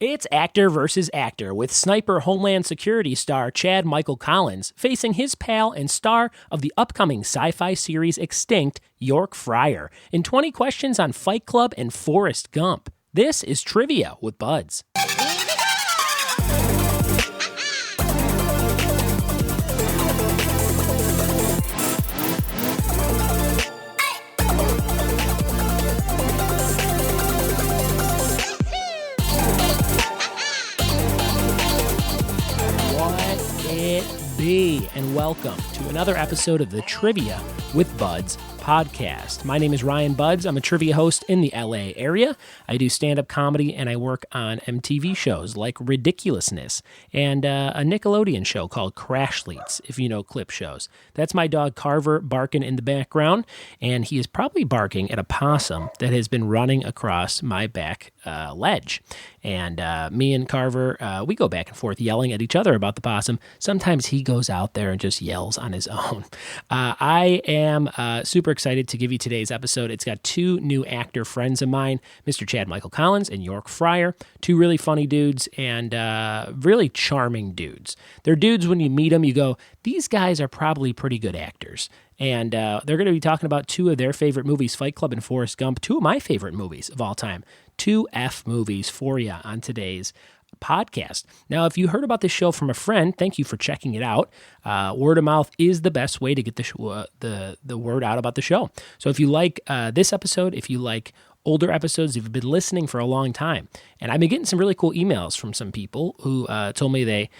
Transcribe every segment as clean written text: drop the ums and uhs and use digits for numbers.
It's actor versus actor, with sniper Homeland Security star Chad Michael Collins facing his pal and star of the upcoming sci-fi series Extinct, York Fryer, in 20 questions on Fight Club and Forrest Gump. This is Trivia with Buds. And welcome to another episode of the Trivia with Buds podcast. My name is Ryan Budds. I'm a trivia host in the LA area. I do stand-up comedy and I work on MTV shows like Ridiculousness and a Nickelodeon show called Crashleets, if you know clip shows. That's my dog Carver barking in the background, and he is probably barking at a possum that has been running across my back ledge. And me and Carver, we go back and forth yelling at each other about the possum. Sometimes he goes out there and just yells on his own. I am super excited to give you today's episode. It's got two new actor friends of mine, Mr. Chad Michael Collins and York Fryer, two really funny dudes and really charming dudes. They're dudes when you meet them, you go, these guys are probably pretty good actors. And they're going to be talking about two of their favorite movies, Fight Club and Forrest Gump, two of my favorite movies of all time. Two F movies for you on today's podcast. Now, if you heard about this show from a friend, thank you for checking it out. Word of mouth is the best way to get the word out about the show. So if you like this episode, if you like older episodes, if you've been listening for a long time, and I've been getting some really cool emails from some people who told me they,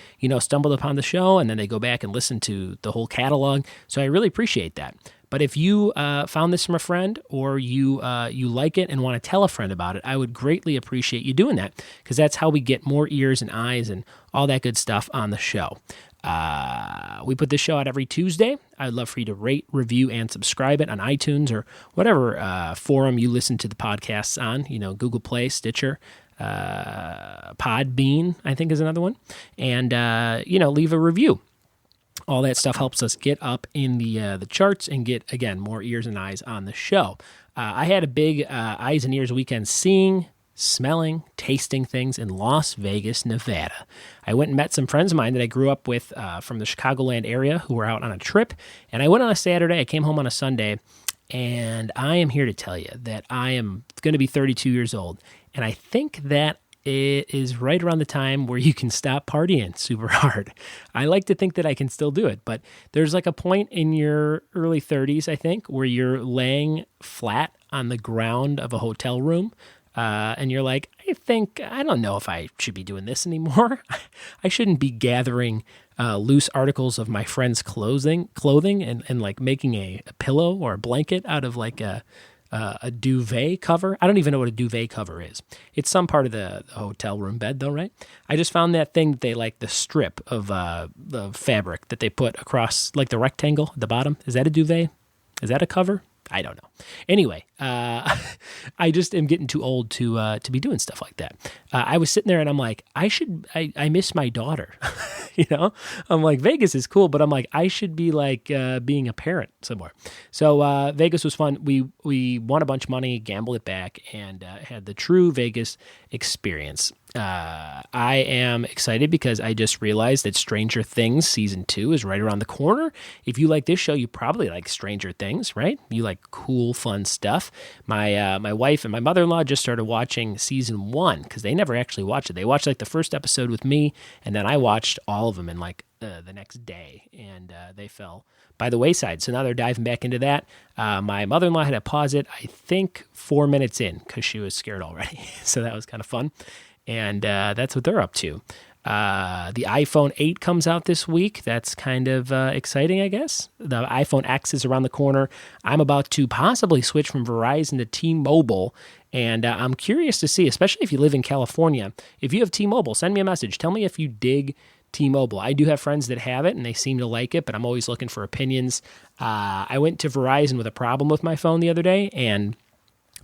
stumbled upon the show and then they go back and listen to the whole catalog. So I really appreciate that. But if you found this from a friend or you like it and want to tell a friend about it, I would greatly appreciate you doing that, because that's how we get more ears and eyes and all that good stuff on the show. We put this show out every Tuesday. I'd love for you to rate, review, and subscribe it on iTunes or whatever forum you listen to the podcasts on, Google Play, Stitcher, Podbean, I think is another one. And, leave a review. All that stuff helps us get up in the charts and get, again, more ears and eyes on the show. I had a big eyes and ears weekend seeing, smelling, tasting things in Las Vegas, Nevada. I went and met some friends of mine that I grew up with from the Chicagoland area who were out on a trip. And I went on a Saturday. I came home on a Sunday. And I am here to tell you that I am going to be 32 years old. And I think that it is right around the time where you can stop partying super hard. I like to think that I can still do it, but there's like a point in your early 30s, I think, where you're laying flat on the ground of a hotel room, and you're like, I don't know if I should be doing this anymore. I shouldn't be gathering loose articles of my friends' clothing and like making a pillow or a blanket out of like a duvet cover. I don't even know what a duvet cover is. It's some part of the hotel room bed though, right? I just found that thing that they like, the strip of the fabric that they put across like the rectangle at the bottom. Is that a duvet? Is that a cover? I don't know. Anyway, I just am getting too old to be doing stuff like that. I was sitting there and I'm like, I miss my daughter. I'm like, Vegas is cool, but I'm like, I should be like being a parent somewhere. So Vegas was fun. We won a bunch of money, gambled it back, and had the true Vegas experience. I am excited because I just realized that Stranger Things Season 2 is right around the corner. If you like this show, you probably like Stranger Things, right? You like cool, fun stuff. My wife and my mother-in-law just started watching Season 1 because they never actually watched it. They watched like the first episode with me, and then I watched all of them in like the next day, and they fell by the wayside. So now they're diving back into that. My mother-in-law had to pause it, I think, 4 minutes in because she was scared already. So that was kind of fun. And that's what they're up to. The iPhone 8 comes out this week. That's kind of exciting, I guess. The iPhone X is around the corner. I'm about to possibly switch from Verizon to T-Mobile. And I'm curious to see, especially if you live in California, if you have T-Mobile, send me a message. Tell me if you dig T-Mobile. I do have friends that have it, and they seem to like it, but I'm always looking for opinions. I went to Verizon with a problem with my phone the other day, and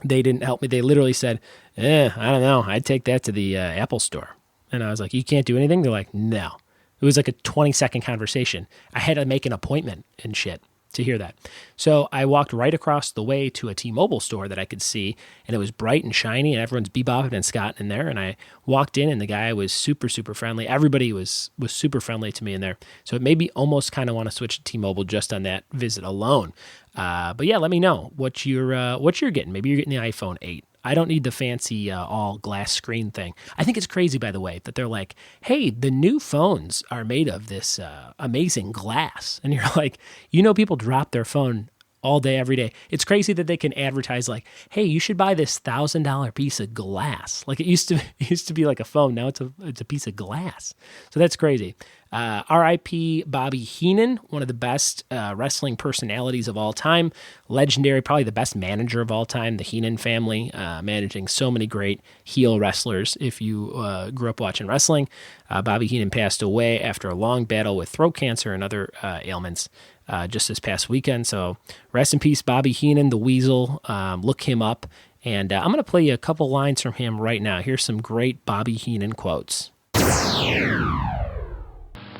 they didn't help me. They literally said, I don't know. I'd take that to the Apple store. And I was like, you can't do anything? They're like, no. It was like a 20-second conversation. I had to make an appointment and shit. to hear that. So I walked right across the way to a T-Mobile store that I could see, and it was bright and shiny, and everyone's bebopping and scotting in there. And I walked in, and the guy was super, super friendly. Everybody was super friendly to me in there. So it made me almost kind of want to switch to T-Mobile just on that visit alone. But yeah, let me know what you're getting. Maybe you're getting the iPhone 8. I don't need the fancy all glass screen thing. I think it's crazy, by the way, that they're like, hey, the new phones are made of this amazing glass. And you're like, people drop their phone all day, every day. It's crazy that they can advertise like, hey, you should buy this $1,000 piece of glass. Like it used to be like a phone. Now it's a piece of glass. So that's crazy. R.I.P. Bobby Heenan, one of the best wrestling personalities of all time. Legendary, probably the best manager of all time, the Heenan family, managing so many great heel wrestlers. If you grew up watching wrestling, Bobby Heenan passed away after a long battle with throat cancer and other ailments just this past weekend. So rest in peace, Bobby Heenan, the Weasel. Look him up. And I'm going to play you a couple lines from him right now. Here's some great Bobby Heenan quotes.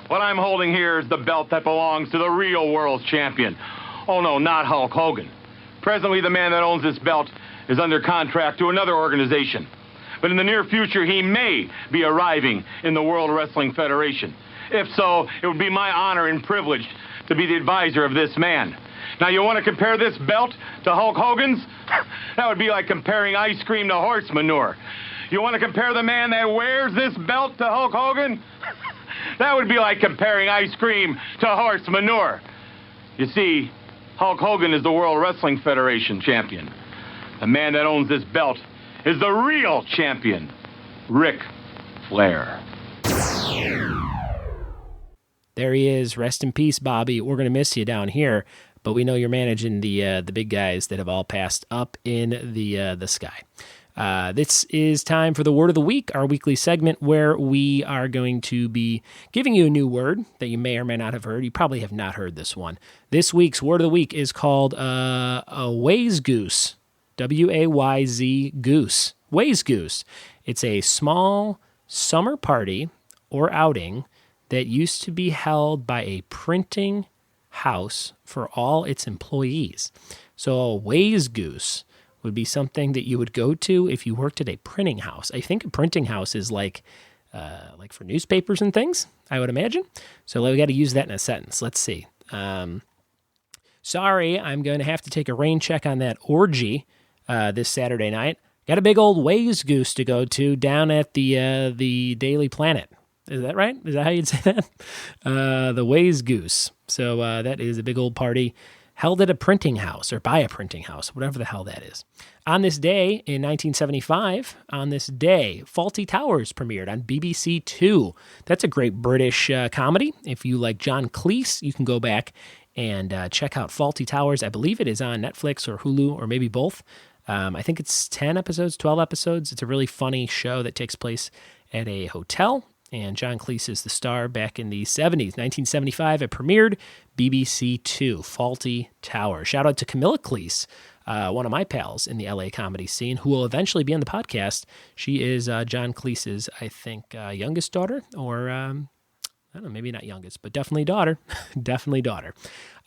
What I'm holding here is the belt that belongs to the real world champion. Oh no, not Hulk Hogan. Presently, the man that owns this belt is under contract to another organization. But in the near future, he may be arriving in the World Wrestling Federation. If so, it would be my honor and privilege to be the advisor of this man. Now, you want to compare this belt to Hulk Hogan's? That would be like comparing ice cream to horse manure. You want to compare the man that wears this belt to Hulk Hogan? That would be like comparing ice cream to horse manure. You see, Hulk Hogan is the World Wrestling Federation champion. The man that owns this belt is the real champion, Ric Flair. There he is. Rest in peace, Bobby. We're going to miss you down here, but we know you're managing the big guys that have all passed up in the sky. This is time for the Word of the Week, our weekly segment where we are going to be giving you a new word that you may or may not have heard. You probably have not heard this one. This week's Word of the Week is called a wayzgoose, W-A-Y-Z goose, wayzgoose. It's a small summer party or outing that used to be held by a printing house for all its employees. So a wayzgoose would be something that you would go to if you worked at a printing house. I think a printing house is like for newspapers and things, I would imagine. So we got to use that in a sentence. Let's see. Sorry, I'm going to have to take a rain check on that orgy this Saturday night. Got a big old wayzgoose to go to down at the Daily Planet. Is that right? Is that how you'd say that? The wayzgoose. So that is a big old party held at a printing house or by a printing house, whatever the hell that is. On this day in 1975, Fawlty Towers premiered on BBC Two. That's a great British comedy. If you like John Cleese, you can go back and check out Fawlty Towers. I believe it is on Netflix or Hulu or maybe both. I think it's 10 episodes, 12 episodes. It's a really funny show that takes place at a hotel. And John Cleese is the star back in the 70s. 1975, it premiered, BBC Two, Fawlty Towers. Shout out to Camilla Cleese, one of my pals in the LA comedy scene, who will eventually be on the podcast. She is John Cleese's, I think, youngest daughter, or I don't know, maybe not youngest, but definitely daughter. Definitely daughter.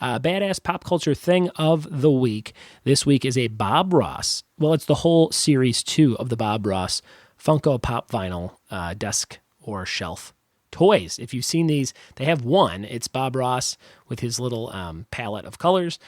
Badass pop culture thing of the week. This week is a Bob Ross. Well, it's the whole series 2 of the Bob Ross Funko Pop Vinyl desk or shelf toys. If you've seen these, they have one. It's Bob Ross with his little palette of colors.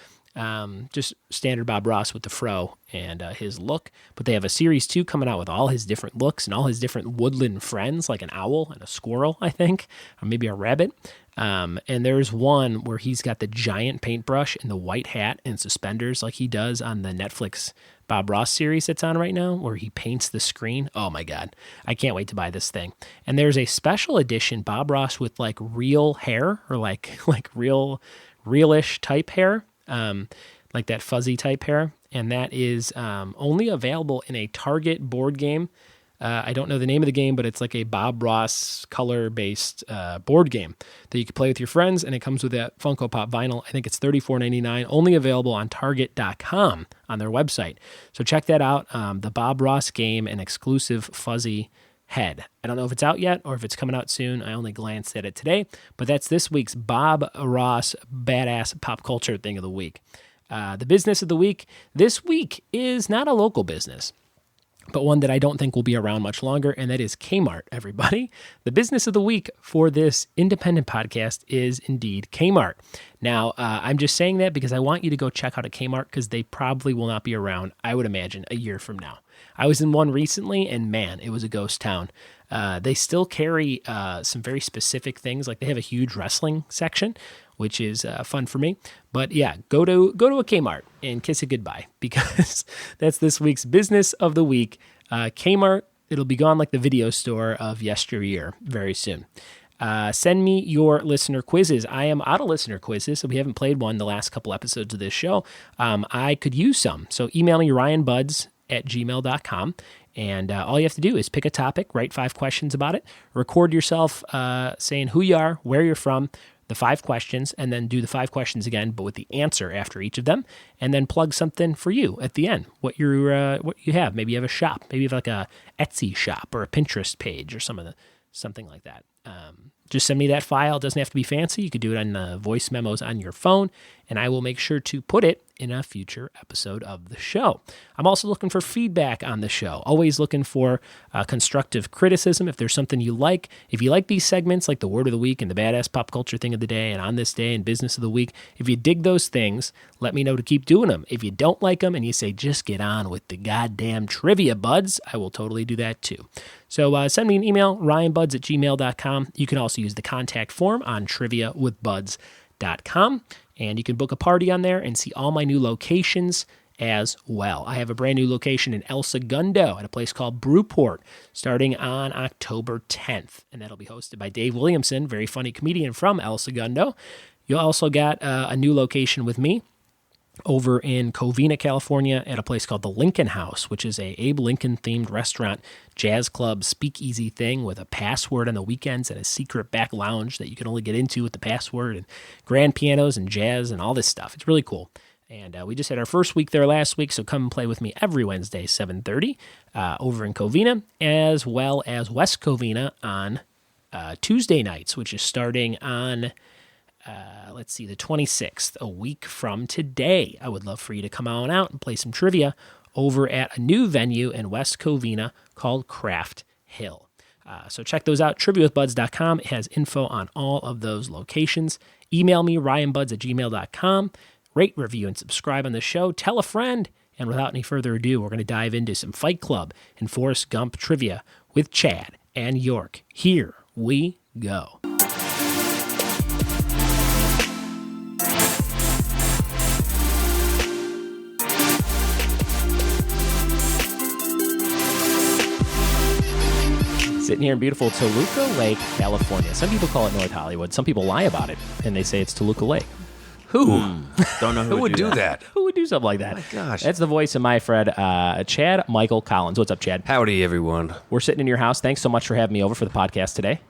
Just standard Bob Ross with the fro and his look. But they have a series 2 coming out with all his different looks and all his different woodland friends, like an owl and a squirrel, I think, or maybe a rabbit. And there's one where he's got the giant paintbrush and the white hat and suspenders like he does on the Netflix Bob Ross series that's on right now, where he paints the screen. Oh my God. I can't wait to buy this thing. And there's a special edition Bob Ross with like real hair or like realish type hair, like that fuzzy type hair. And that is only available in a Target board game. I don't know the name of the game, but it's like a Bob Ross color-based board game that you can play with your friends, and it comes with that Funko Pop vinyl. I think it's $34.99, only available on Target.com on their website. So check that out, the Bob Ross game, an exclusive fuzzy Head. I don't know if it's out yet or if it's coming out soon. I only glanced at it today, but that's this week's Bob Ross Badass Pop Culture Thing of the Week. The business of the week this week is not a local business, but one that I don't think will be around much longer, and that is Kmart, everybody. The business of the week for this independent podcast is indeed Kmart. Now, I'm just saying that because I want you to go check out a Kmart because they probably will not be around, I would imagine, a year from now. I was in one recently, and man, it was a ghost town. They still carry some very specific things, like they have a huge wrestling section, which is fun for me. But yeah, go to a Kmart and kiss it goodbye because that's this week's business of the week. Kmart, it'll be gone like the video store of yesteryear very soon. Send me your listener quizzes. I am out of listener quizzes, so we haven't played one the last couple episodes of this show. I could use some. So email me ryanbudds@gmail.com. And all you have to do is pick a topic, write 5 questions about it, record yourself saying who you are, where you're from, the 5 questions, and then do the 5 questions again, but with the answer after each of them, and then plug something for you at the end, what you have. Maybe you have a shop. Maybe you have like a Etsy shop or a Pinterest page or something like that. Just send me that file. It doesn't have to be fancy. You could do it on voice memos on your phone, and I will make sure to put it in a future episode of the show. I'm also looking for feedback on the show. Always looking for constructive criticism. If there's something you like, if you like these segments like the Word of the Week and the Badass Pop Culture Thing of the Day and On This Day and Business of the Week, if you dig those things, let me know to keep doing them. If you don't like them and you say, just get on with the goddamn trivia, buds, I will totally do that too. So send me an email, ryanbudds@gmail.com. You can also use the contact form on triviawithbuds.com. And you can book a party on there and see all my new locations as well. I have a brand new location in El Segundo at a place called Brewport starting on October 10th. And that'll be hosted by Dave Williamson, very funny comedian from El Segundo. You also got a new location with me over in Covina, California at a place called the Lincoln House, which is a Abe Lincoln-themed restaurant, jazz club, speakeasy thing with a password on the weekends and a secret back lounge that you can only get into with the password and grand pianos and jazz and all this stuff. It's really cool. And we just had our first week there last week, so come and play with me every Wednesday, 7:30, over in Covina, as well as West Covina on Tuesday nights, which is starting on... the 26th, a week from today. I would love for you to come on out and play some trivia over at a new venue in West Covina called Craft Hill. So check those out, triviawithbuds.com. It has info on all of those locations. Email me, ryanbudds@gmail.com. Rate, review, and subscribe on the show. Tell a friend. And without any further ado, we're going to dive into some Fight Club and Forrest Gump trivia with Chad and York. Here we go. Sitting here in beautiful Toluca Lake, California. Some people call it North Hollywood. Some people lie about it, and they say it's Toluca Lake. Who? Don't know Who would do that? Who would do something like that? Oh my gosh. That's the voice of my friend, Chad Michael Collins. What's up, Chad? Howdy, everyone. We're sitting in your house. Thanks so much for having me over for the podcast today.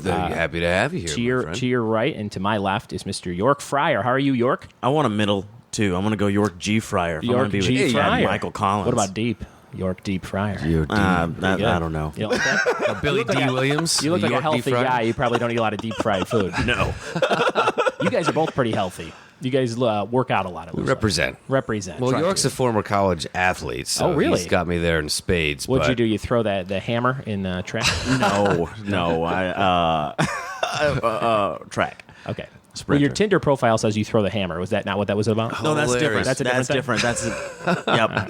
Happy to have you here, my friend. To your right and to my left is Mr. York Fryer. How are you, York? I want a middle, too. I'm going to go York G. Fryer. York G. Fryer. Michael Collins. What about Deep? York Deep Fryer. I don't know. You don't like that? Billy D. Williams. You look like York a healthy deep-fried? guy. You probably don't eat a lot of deep fried food. No. You guys are both pretty healthy. You guys work out a lot. We represent. Represent. Well, York's a former college athlete, so really? he's got me there in spades. What'd you do? You throw the hammer in track? No. Track. Okay. Sprinter. Well, your Tinder profile says you throw the hammer. Was that not what that was about? No, that's different. That's a different thing? That's yep.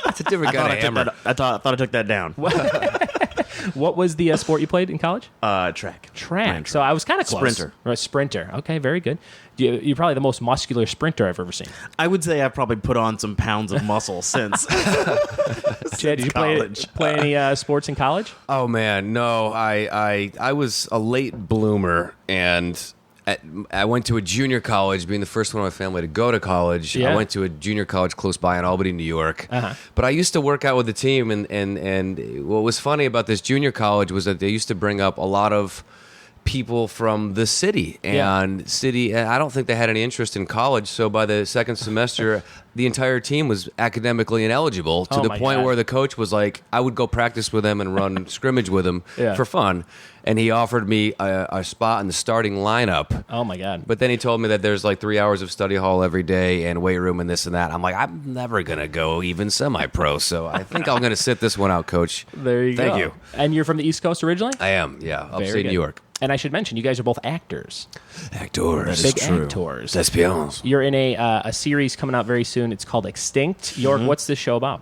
That's a different kind of hammer. I thought I took that down. What was the sport you played in college? Track. Track. So I was kind of close. Sprinter. Or a sprinter. Okay, very good. You're probably the most muscular sprinter I've ever seen. I would say I've probably put on some pounds of muscle since. Chad, did you play any sports in college? Oh man, no. I was a late bloomer, and I went to a junior college, being the first one in my family to go to college. Yeah. I went to a junior college close by in Albany, New York. Uh-huh. But I used to work out with the team, and what was funny about this junior college was that they used to bring up a lot of people from the city. And city, I don't think they had any interest in college. So by the second semester, the entire team was academically ineligible to the point where the coach was like, I would go practice with them and run scrimmage with them for fun. And he offered me a spot in the starting lineup. Oh, my God. But then he told me that there's like 3 hours of study hall every day and weight room and this and that. I'm like, I'm never going to go even semi-pro. So I think I'm going to sit this one out, Coach. There you go. Thank you. And you're from the East Coast originally? I am, yeah. Upstate New York. And I should mention, you guys are both actors. Actors. Big actors. Thespians. You're in a series coming out very soon. It's called Extinct. York, what's this show about?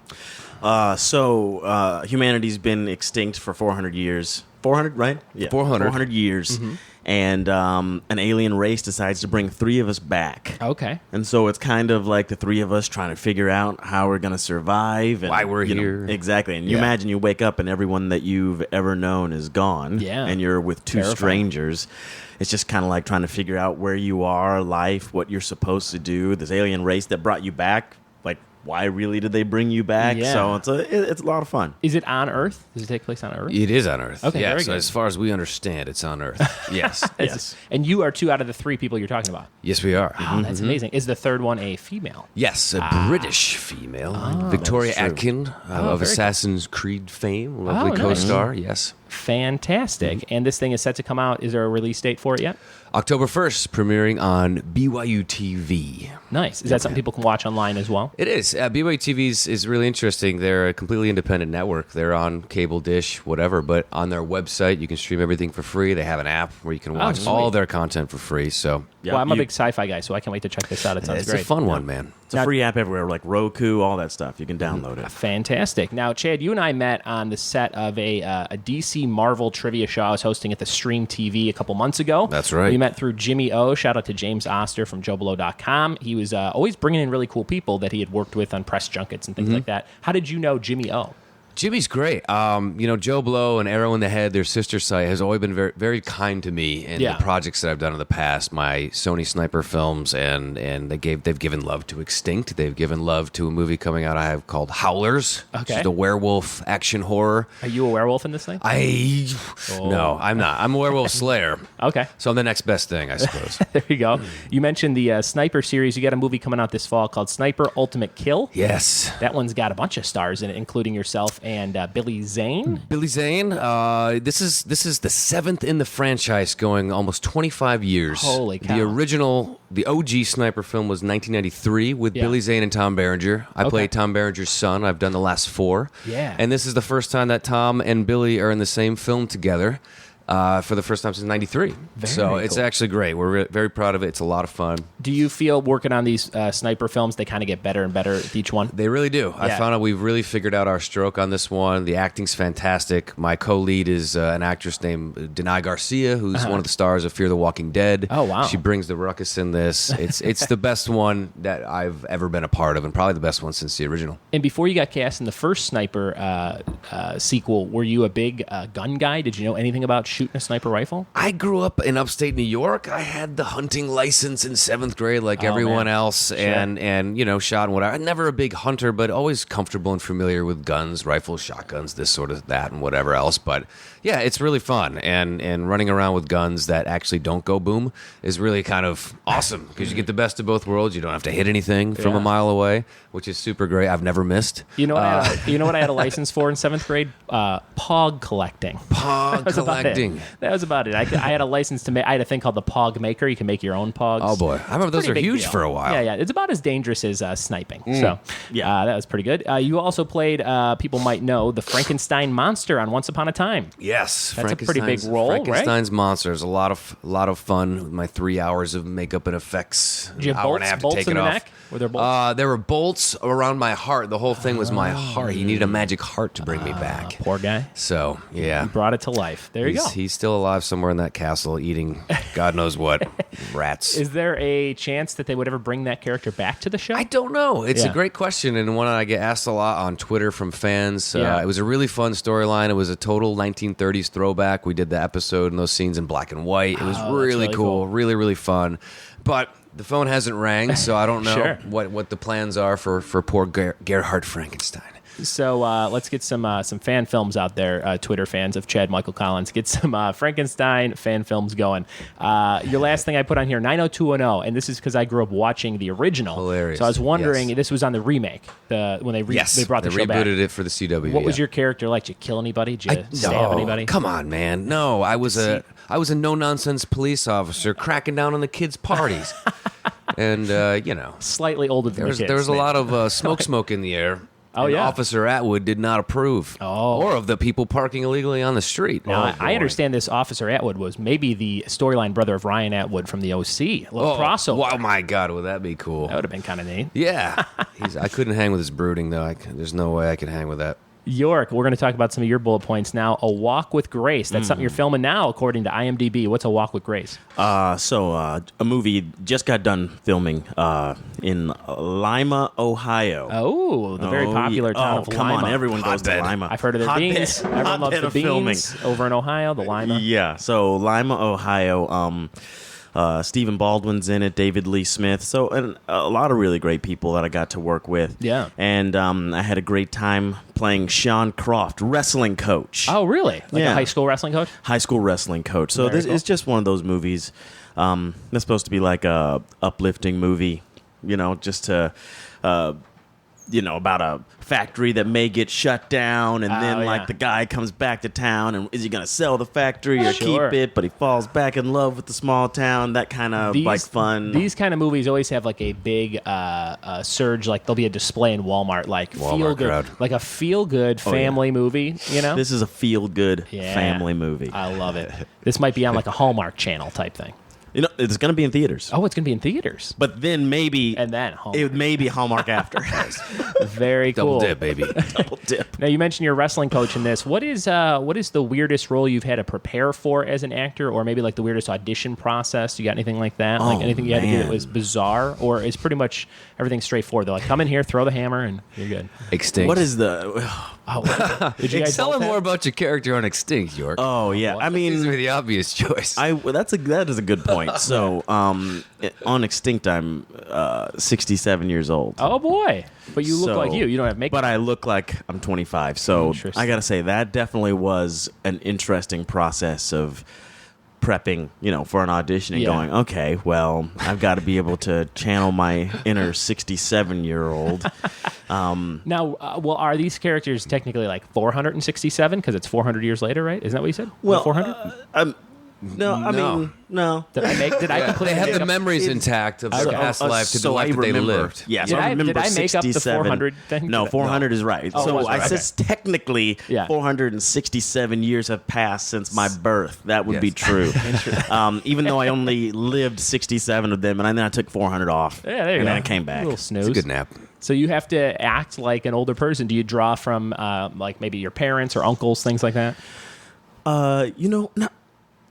Humanity's been extinct for 400 years. 400, right? Yeah. 400 years. And an alien race decides to bring 3 of us back. Okay. And so it's kind of like the 3 of us trying to figure out how we're going to survive. And, why we're here. Exactly. And you imagine you wake up and everyone that you've ever known is gone. Yeah. And you're with 2 strangers. It's just kind of like trying to figure out where you are, life, what you're supposed to do. This alien race that brought you back, like, why really did they bring you back? Yeah. So it's a lot of fun. Is it on Earth? Does it take place on Earth? It is on Earth. Okay, yeah, very so good. as far as we understand, it's on Earth. Yes. Yes. And you are 2 out of the 3 people you're talking about. Yes, we are. Wow, that's amazing. Is the third one a female? Yes, a British female. Victoria Atkin of very Assassin's Creed fame. Lovely nice. co-star, yes. Fantastic. And this thing is set to come out. Is there a release date for it yet? October 1st, premiering on BYU TV. Nice. Is that something people can watch online as well? It is. BYU TV is really interesting. They're a completely independent network. They're on cable dish, whatever, but on their website, you can stream everything for free. They have an app where you can watch sweet. all their content for free. So Well, I'm a big sci-fi guy, so I can't wait to check this out. It sounds it's great. a fun one, man. It's a free app everywhere, like Roku, all that stuff. You can download it. Fantastic. Now, Chad, you and I met on the set of a DC Marvel trivia show I was hosting at the Stream TV a couple months ago. That's right. We met through Jimmy O. Shout out to James Oster from JoeBelow.com. He was always bringing in really cool people that he had worked with on press junkets and things like that. How did you know Jimmy O? Jimmy's great. Joe Blow and Arrow in the Head, their sister site, has always been very, very kind to me in the projects that I've done in the past. My Sony Sniper films, and they've given love to Extinct. They've given love to a movie coming out I have called Howlers, which is the werewolf action horror. Are you a werewolf in this thing? No, I'm not. I'm a werewolf slayer. Okay. So I'm the next best thing, I suppose. There you go. You mentioned the Sniper series. You got a movie coming out this fall called Sniper Ultimate Kill. Yes. That one's got a bunch of stars in it, including yourself and Billy Zane. Billy Zane. This is the 7th in the franchise, going almost 25 years. Holy cow. The OG Sniper film was 1993 with Billy Zane and Tom Berenger. I played Tom Berenger's son. I've done the last 4. Yeah. And this is the first time that Tom and Billy are in the same film together. For the first time since '93. So it's actually great. We're very proud of it. It's a lot of fun. Do you feel working on these sniper films, they kind of get better and better with each one? They really do. I found out we've really figured out our stroke on this one. The acting's fantastic. My co-lead is an actress named Denai Garcia, who's one of the stars of Fear the Walking Dead. Oh, wow. She brings the ruckus in this. It's the best one that I've ever been a part of, and probably the best one since the original. And before you got cast in the first Sniper sequel, were you a big gun guy? Did you know anything about shooting a sniper rifle? I grew up in upstate New York. I had the hunting license in 7th grade like everyone else, and shot and whatever. I'm never a big hunter, but always comfortable and familiar with guns, rifles, shotguns, this sort of that and whatever else. But yeah, it's really fun, and running around with guns that actually don't go boom is really kind of awesome because you get the best of both worlds. You don't have to hit anything from a mile away, which is super great. I've never missed. You know what I had a license for in 7th grade? Pog collecting. Pog collecting. That was about it. I had a license to make. I had a thing called the Pog Maker. You can make your own pogs. Oh boy, I remember those were huge for a while. Yeah. It's about as dangerous as sniping. So that was pretty good. You also played. People might know the Frankenstein monster on Once Upon a Time. Yes, that's a pretty big role, Frankenstein's monster is a lot of fun with my 3 hours of makeup and effects. Did you have hour and a half to bolts take in it the off. neck? Were there bolts? There were bolts around my heart. The whole thing was my heart. He needed a magic heart to bring me back. Poor guy. So yeah, He brought it to life. There you go. He's still alive somewhere in that castle, eating God knows what rats. Is there a chance that they would ever bring that character back to the show? I don't know. It's a great question, and one I get asked a lot on Twitter from fans. It was a really fun storyline. It was a total 1930s throwback. We did the episode and those scenes in black and white. It was really cool, really, really fun. But the phone hasn't rang, so I don't know what the plans are for poor Gerhard Frankenstein. So let's get some fan films out there, Twitter fans of Chad Michael Collins. Get some Frankenstein fan films going. Your last thing I put on here, 90210, and this is because I grew up watching the original. Hilarious. So I was wondering, this was on the remake, when they brought the show back. They rebooted it for the CW. What was your character like? Did you kill anybody? Did you stab anybody? Come on, man. No, I was a no-nonsense police officer cracking down on the kids' parties. And, Slightly older than the kids. There was a lot of smoke in the air. Oh, and yeah. Officer Atwood did not approve. Or of the people parking illegally on the street. Now, I understand this Officer Atwood was maybe the storyline brother of Ryan Atwood from the OC. A little crossover. Oh, my God, would that be cool? That would have been kind of neat. Yeah. I couldn't hang with his brooding, though. There's no way I could hang with that. York, we're going to talk about some of your bullet points now. A Walk with Grace. That's something you're filming now, according to IMDb. What's A Walk with Grace? A movie just got done filming in Lima, Ohio. Oh, the very popular town of Lima. Come on, everyone goes to Lima. I've heard of their beans. Everyone loves the beans over in Ohio, the Lima. Yeah, so Lima, Ohio. Stephen Baldwin's in it, David Lee Smith. So, and a lot of really great people that I got to work with. Yeah. And I had a great time playing Sean Croft, wrestling coach. Oh, really? Like Yeah. a high school wrestling coach? High school wrestling coach. So this is just one of those movies that's supposed to be like a uplifting movie, just to... about a factory that may get shut down, and then the guy comes back to town, and is he going to sell the factory or keep it? But he falls back in love with the small town. That kind of fun. These kind of movies always have like a big surge. Like there'll be a display in Walmart, like feel good, crowd. like a feel good family movie. This is a feel good family movie. I love it. This might be on like a Hallmark Channel type thing. It's going to be in theaters. Oh, it's going to be in theaters. But then maybe... And then Hallmark. It may be Hallmark after. Very cool. Double dip, baby. Double dip. Now, you mentioned your wrestling coach in this. What is the weirdest role you've had to prepare for as an actor, or maybe like the weirdest audition process? You got anything like that? Like anything you had to do that was bizarre? Or is pretty much everything straightforward? They're like, come in here, throw the hammer, and you're good. Extinct. What is the... Did you guys Tell both him have- more about your character on Extinct, York. Oh, yeah. I These mean... are the obvious choice. That is a good point. So, on Extinct, I'm 67 years old. Oh, boy. But you look like you. You don't have makeup. But I look like I'm 25. So Interesting. I got to say, that definitely was an interesting process of prepping, for an audition and going, okay, well, I've got to be able to channel my inner 67-year-old. Now, are these characters technically like 467 because it's 400 years later, right? Isn't that what you said? Well, 400? No, I mean, no. Did I completely They have make the up- memories intact of their past life to the so life I that they remember. lived. Yeah, Did so I- I remember did I make up the 67. 400 thing? No, 400 is right. Oh, it So was I right. said technically 467 years have passed since my birth. That would be Yes. true. Even though I only lived 67 of them, and then I took 400 off. Yeah, there you and go. then I came back. A little It's snooze. a good nap. So you have to act like an older person. Do you draw from like maybe your parents or uncles, things like that?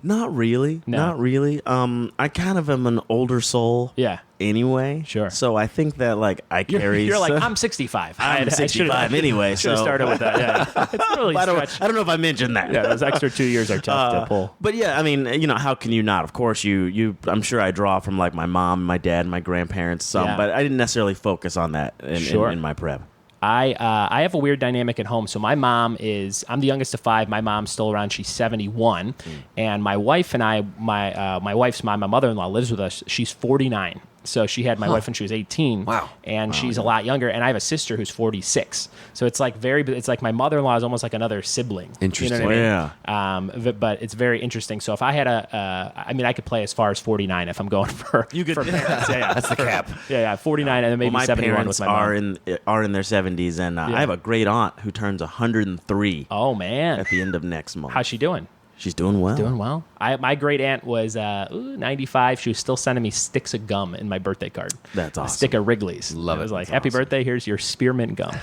Not really. No. Not really. I kind of am an older soul. Yeah. Anyway. Sure. So I think that I carry. You're like, I'm 65. I'm 65 anyway. Should have so started with that. Yeah. It's really I stretched. don't know if I mentioned that. Yeah, those extra 2 years are tough to pull. But yeah, I mean, how can you not? Of course, you. I'm sure I draw from like my mom, my dad, and my grandparents. Some, Yeah. but I didn't necessarily focus on that in my prep. I have a weird dynamic at home. So my mom I'm the youngest of 5. My mom's still around. She's 71. And my wife and I, my wife's mom, my mother-in-law lives with us. She's 49. So she had my wife when she was 18. Wow. And she's a lot younger. And I have a sister who's 46. So it's like it's like my mother-in-law is almost like another sibling. Interesting. You know what I mean? But it's very interesting. So if I had I could play as far as 49 if I'm going for parents. Yeah, That's the cap. Yeah, 49 and then maybe My 71 parents with my mom. are in their 70s, and I have a great aunt who turns 103 Oh, man. at the end of next month. How's she doing? She's doing well. Doing well. My great aunt was 95. She was still sending me sticks of gum in my birthday card. That's A awesome. stick of Wrigley's. Love I was it. like, That's happy awesome. birthday. Here's your spearmint gum.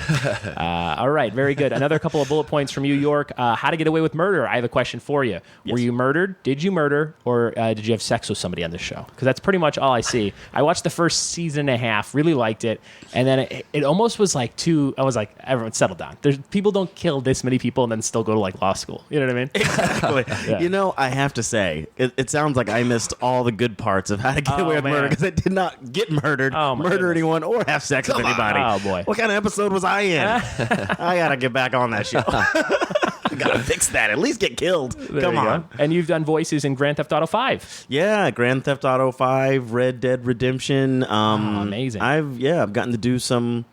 All right. Very good. Another couple of bullet points from you, York. How to get away with murder. I have a question for you. Yes. Were you murdered? Did you murder? Or did you have sex with somebody on this show? Because that's pretty much all I see. I watched the first season and a half, really liked it. And then it almost was like I was like, everyone settle down. People don't kill this many people and then still go to like law school. You know what I mean? Exactly. You know, I have to say, it sounds like I missed all the good parts of How to Get Away with Murder because I did not get murdered, murder anyone, or have sex with anybody. Oh, boy. What kind of episode was I in? I got to get back on that show. I got to fix that. At least get killed. Come on. Go. And you've done voices in Grand Theft Auto 5. Yeah, Grand Theft Auto 5, Red Dead Redemption. Amazing. I've gotten to do some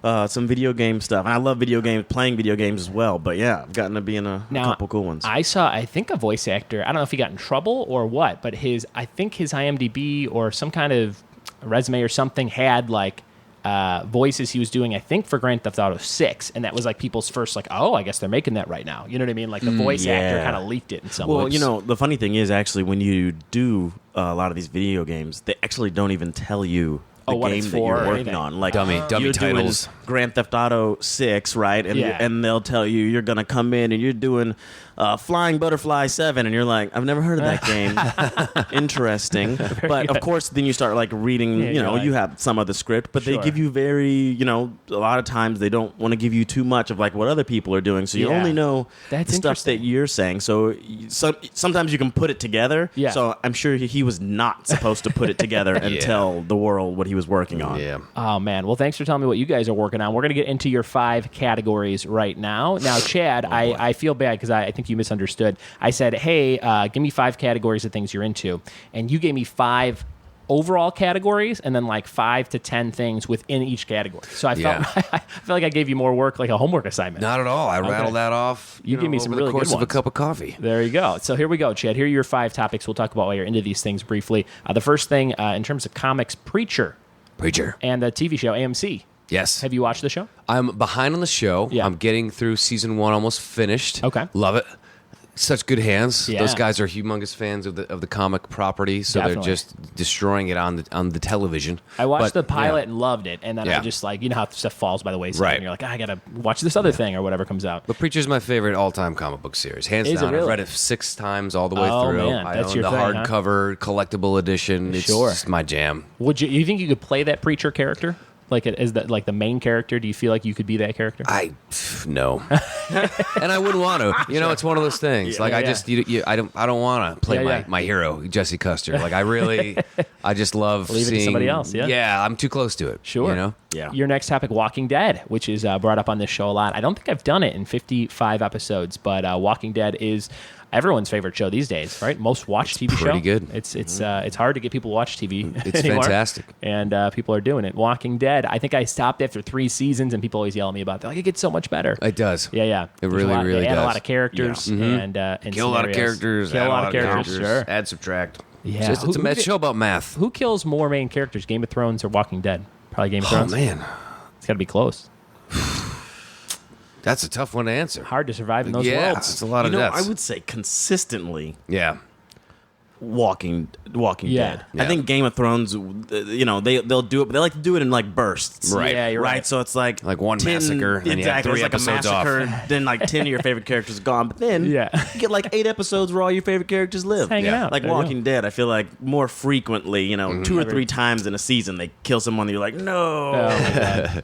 video game stuff. And I love video games, playing video games as well. But yeah, I've gotten to be in a couple cool ones. I think a voice actor, I don't know if he got in trouble or what, but I think his IMDb or some kind of resume or something had like voices he was doing, I think, for Grand Theft Auto 6. And that was like people's first, like, oh, I guess they're making that right now. You know what I mean? Like the voice actor kind of leaked it in some way. Well, you know, the funny thing is actually when you do a lot of these video games, they actually don't even tell you the game that you're working on. Like dummy titles. Grand Theft Auto 6, right? And they'll tell you you're going to come in and you're doing Flying Butterfly 7, and you're like, I've never heard of that game. Interesting. But of course, then you start like reading, you have some of the script, but they give you very, a lot of times they don't want to give you too much of like what other people are doing. So you only know the stuff that you're saying. So sometimes you can put it together. Yeah. So I'm sure he was not supposed to put it together and tell the world what he was working on. Yeah. Oh, man. Well, thanks for telling me what you guys are working on. We're going to get into your 5 categories right now. Now, Chad, I feel bad because I think you misunderstood. I said, hey, give me 5 categories of things you're into. And you gave me 5 overall categories and then like 5 to 10 things within each category. So I felt like I gave you more work, like a homework assignment. Not at all. I rattled that off. You give me some really good ones. Over the course of a cup of coffee. There you go. So here we go, Chad. Here are your 5 topics we'll talk about while you're into these things briefly. The first thing, in terms of comics, Preacher. And the TV show, AMC. Yes. Have you watched the show? I'm behind on the show. Yeah. I'm getting through season 1, almost finished. Okay. Love it. Such good hands. Yeah. Those guys are humongous fans of the comic property, so they're just destroying it on the television. I watched the pilot and loved it, and then I just like, you know how stuff falls by the wayside, and you're like, I gotta watch this other thing or whatever comes out. But Preacher's my favorite all-time comic book series, hands down. Really? I've read it 6 times all the way through. Man. I own the hardcover collectible edition. It's just my jam. Would you think you could play that Preacher character? Like as the main character, do you feel like you could be that character? No, and I wouldn't want to. It's one of those things. I don't want to play my hero Jesse Custer. Like I just love leave seeing it to somebody else. Yeah, I'm too close to it. Sure. Yeah. Your next topic, Walking Dead, which is brought up on this show a lot. I don't think I've done it in 55 episodes, but Walking Dead is everyone's favorite show these days, right? Most watched TV show. Pretty good. It's hard to get people to watch TV. It's anymore. Fantastic, and people are doing it. Walking Dead. I think I stopped after 3 seasons, and people always yell at me about it. They're like, it gets so much better. It does. Yeah. It really does. They add a lot of characters and kill a lot of characters. Kill a lot of characters. Sure. Add, subtract. Yeah. It's a show about math. Who kills more main characters, Game of Thrones or Walking Dead? Probably Game of Thrones. Oh man, it's got to be close. That's a tough one to answer. Hard to survive in those worlds. Yeah, it's a lot of deaths. I would say consistently. Yeah. Walking Dead. Yeah. I think Game of Thrones, they'll do it, but they like to do it in like bursts. Right. Yeah, you're right. So it's like one 10, massacre, and exactly. you have 3 it's like episodes a massacre, off. Then like 10 of your favorite characters are gone. But then you get like 8 episodes where all your favorite characters live. Hanging out. Like Walking Dead, I feel like more frequently, 2 or 3 times in a season, they kill someone and you're like, no. Oh, my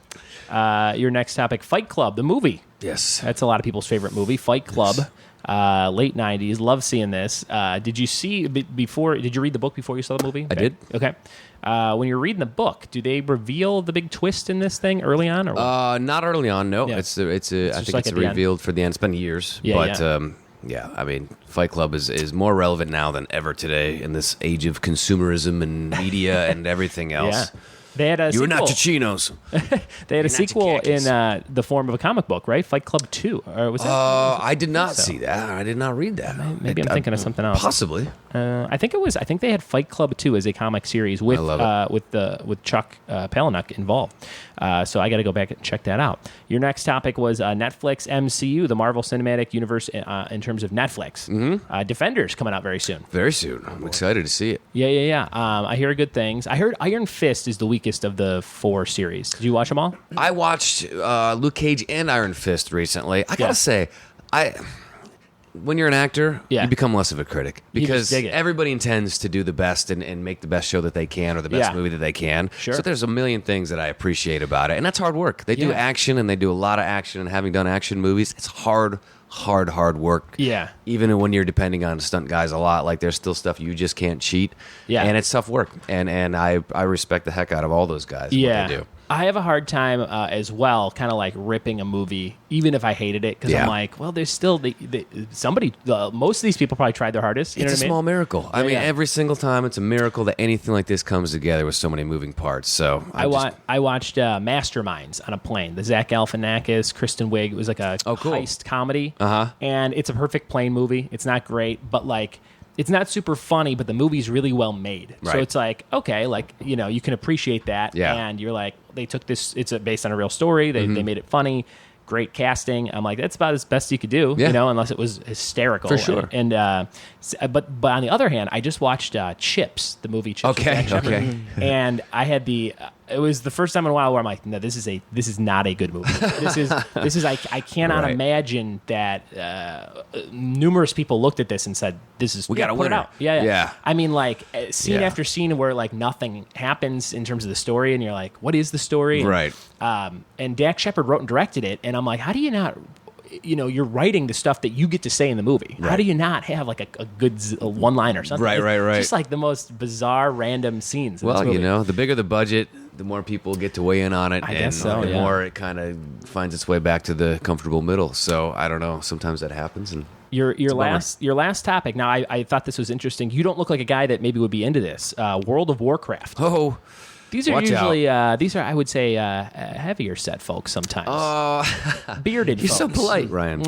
God. Your next topic, Fight Club, the movie. Yes. That's a lot of people's favorite movie, Fight Club. Late 90s. Love seeing this. Did you see before? Did you read the book before you saw the movie? I did. Okay. When you're reading the book, do they reveal the big twist in this thing early on? Or not early on. No. Yeah. I think it's revealed for the end. It's been years. I mean, Fight Club is more relevant now than ever today in this age of consumerism and media and everything else. Yeah. They had a You were sequel. not Chinos. They had a sequel in the form of a comic book, right? Fight Club 2. Or was that? I did not see that. I did not read that. Maybe I'm thinking of something else. Possibly. I think they had Fight Club 2 as a comic series with Chuck Palahniuk involved. So I got to go back and check that out. Your next topic was Netflix MCU, the Marvel Cinematic Universe in terms of Netflix. Mm-hmm. Defenders coming out very soon. Very soon. I'm excited to see it. Yeah. I hear good things. I heard Iron Fist is the weakest of the 4 series. Did you watch them all? I watched Luke Cage and Iron Fist recently. I gotta say, when you're an actor, you become less of a critic because everybody intends to do the best and make the best show that they can or the best movie that they can. Sure. So there's a million things that I appreciate about it, and that's hard work. They do action, and they do a lot of action, and having done action movies, it's hard hard work. Yeah. Even when you're depending on stunt guys a lot, like there's still stuff you just can't cheat. Yeah. And it's tough work. And I respect the heck out of all those guys. Yeah. What they do. I have a hard time as well, kind of like ripping a movie, even if I hated it, because I'm like, well, there's still most of these people probably tried their hardest. You know It's what a small miracle. I mean, yeah. every single time it's a miracle that anything like this comes together with so many moving parts. So I watched Masterminds on a plane. The Zach Galifianakis, Kristen Wiig. It was like a cool. heist comedy, and it's a perfect plane movie. It's not great, but like. It's not super funny, but the movie's really well made. Right. So it's like, okay, like, you know, you can appreciate that. Yeah. And you're like, they took this, it's based on a real story. They made it funny. Great casting. I'm like, that's about as best you could do, you know, unless it was hysterical. For sure. But on the other hand, I just watched Chips, the movie Chips. Okay. And I had it was the first time in a while where I'm like, no, this is not a good movie. This is I cannot Right. imagine that numerous people looked at this and said, We got a put winner. it out. Yeah. Yeah. I mean, like scene Yeah. after scene where like nothing happens in terms of the story, and you're like, what is the story? And, Right. and Dak Shepard wrote and directed it, and I'm like, how do you not? You know, you're writing the stuff that you get to say in the movie. How do you not have like a good one line or something? Right. It's just like the most bizarre, random scenes. In this Well, movie. you know, the bigger the budget, the more people get to weigh in on it. I and guess so, the yeah. more it kind of finds its way back to the comfortable middle. So I don't know. Sometimes that happens. And Your last topic. Now, I thought this was interesting. You don't look like a guy that maybe would be into this. World of Warcraft. oh, These are watch usually these are, I would say, heavier set folks sometimes. Bearded you're folks. so polite, Ryan.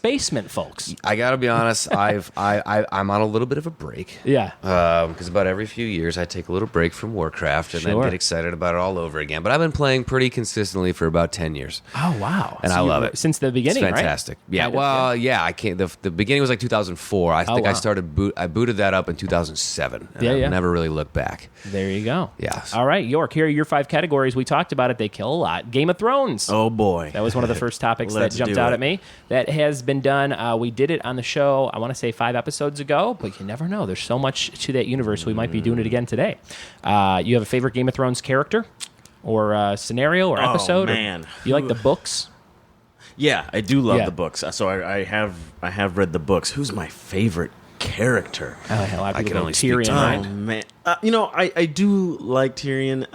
Basement folks. I gotta be honest. I'm on a little bit of a break. Yeah. Because about every few years I take a little break from Warcraft and then Sure. get excited about it all over again. But I've been playing pretty consistently for about 10 years. Oh wow. And So I you love were- it. since the beginning. It's fantastic. Right? Yeah. Kind of, Well, yeah. I can't. The beginning was like 2004. I think wow. I started. I booted that up in 2007. And Yeah, I've yeah. never really looked back. There you go. Yeah. All right, York. Here are your 5 categories. We talked about it. They kill a lot. Game of Thrones. Oh boy, That was one of the first topics that Let's jumped do out it. at me. That has been done. We did it on the show, I want to say 5 episodes ago, but you never know. There's so much to that universe. We might be doing it again today. You have a favorite Game of Thrones character or scenario or episode? Or man. you like the books? Yeah, I do love Yeah. the books. So I have read the books. Who's my favorite character? A lot of I people can go only speak Tyrion, to right? Oh man, you know I do like Tyrion.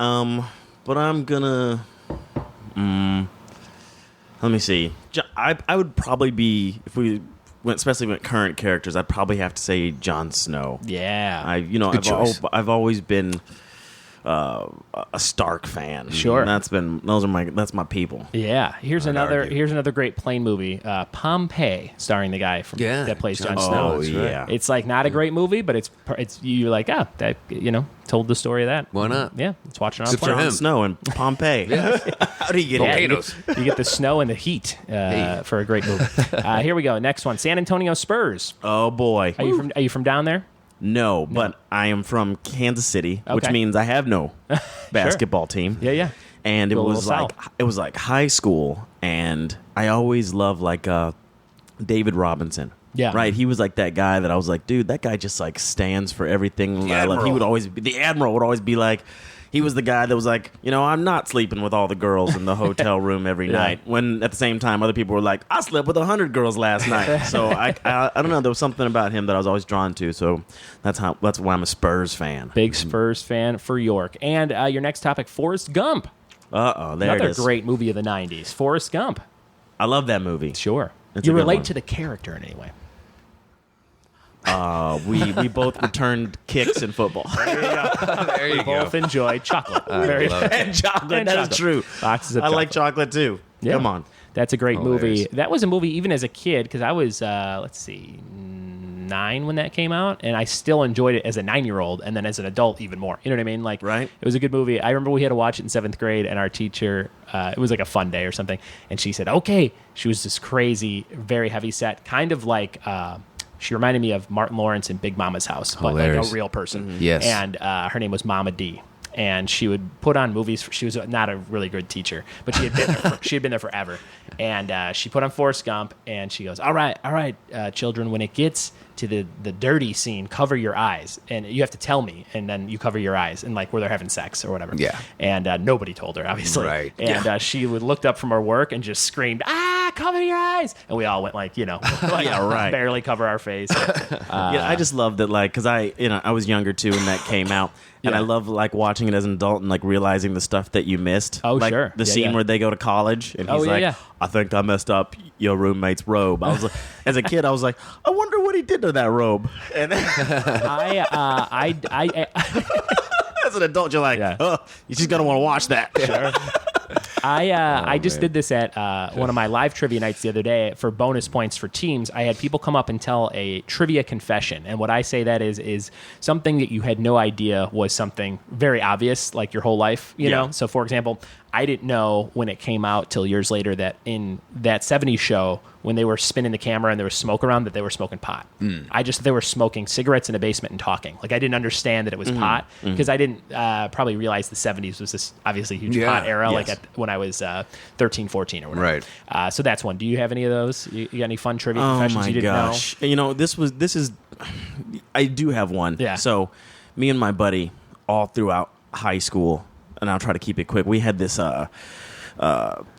But I'm gonna. Let me see. I would probably be, if we went, especially with current characters, I'd probably have to say Jon Snow. Yeah. I've always been a Stark fan. Sure. And that's my people. Yeah, here's I'd argue. another great plane movie, Pompeii, starring the guy from that plays Jon Snow. Oh yeah. It's like not a great movie, but it's you're like, that told the story of that. Why not? Yeah, let's watch it on a Good for plane. him. Jon Snow and Pompeii. How do you get Yeah, here? Volcanoes. you get the snow and the heat for a great movie. Here we go. Next one, San Antonio Spurs. Oh boy. Are you from down there? No, but I am from Kansas City, which Okay. means I have no basketball team. Yeah. And it Go a was little like south. it was like high school, and I always loved like David Robinson. Yeah. Right. He was like that guy that I was like, dude, that guy just like stands for everything I love. He would always be, the Admiral would always be like, he was the guy that was like, I'm not sleeping with all the girls in the hotel room every night. When at the same time, other people were like, I slept with 100 girls last night. So I don't know. There was something about him that I was always drawn to. So that's why I'm a Spurs fan. Big Spurs fan for York. And your next topic, Forrest Gump. There Another it is. great movie of the 90s. Forrest Gump. I love that movie. Sure. It's You a good relate one. to the character in any way. We both returned kicks in football. There you Both enjoy chocolate. Very love it. And chocolate. And That chocolate. is true. Boxes of I like chocolate. chocolate too. Yeah. Come on. That's a great Hilarious. movie. That was a movie even as a kid because I was, 9 when that came out, and I still enjoyed it as a 9-year-old, and then as an adult even more. You know what I mean? Like, Right. It was a good movie. I remember we had to watch it in 7th grade, and our teacher, it was like a fun day or something, and she said, "Okay." She was this crazy, very heavy set, kind of like. She reminded me of Martin Lawrence in Big Mama's House, but like Hilarious. a real person. Yes. And her name was Mama D. And she would put on movies. She was not a really good teacher, but she had been there forever. And she put on Forrest Gump, and she goes, all right, children, when it gets to the dirty scene, cover your eyes. And you have to tell me, and then you cover your eyes, and like where they're having sex or whatever. Yeah. And nobody told her, obviously. Right. And she would looked up from her work and just screamed, cover your eyes. And we all went like, barely cover our face. I just love that, like, because I was younger too when that came out. And I love like watching it as an adult and like realizing the stuff that you missed. Oh, like, sure. The scene where they go to college and he's I think I messed up your roommate's robe. I was like, as a kid, I was like, I wonder what he did to that robe. And as an adult, you're like, oh, you're just gonna want to watch that. Sure. I just did this at one of my live trivia nights the other day for bonus points for teams. I had people come up and tell a trivia confession. And what I say that is something that you had no idea was something very obvious, like your whole life, you know? So, for example, I didn't know when it came out till years later that in that 70s show, when they were spinning the camera and there was smoke around, that they were smoking pot. They were smoking cigarettes in a basement and talking. Like, I didn't understand that it was pot because I didn't probably realize the 70s was this obviously huge pot era, like when I was 13, 14 or whatever. Right. So that's one. Do you have any of those? You got any fun trivia confessions you didn't know? You know, this is, I do have one. Yeah. So me and my buddy all throughout high school, and I'll try to keep it quick, we had this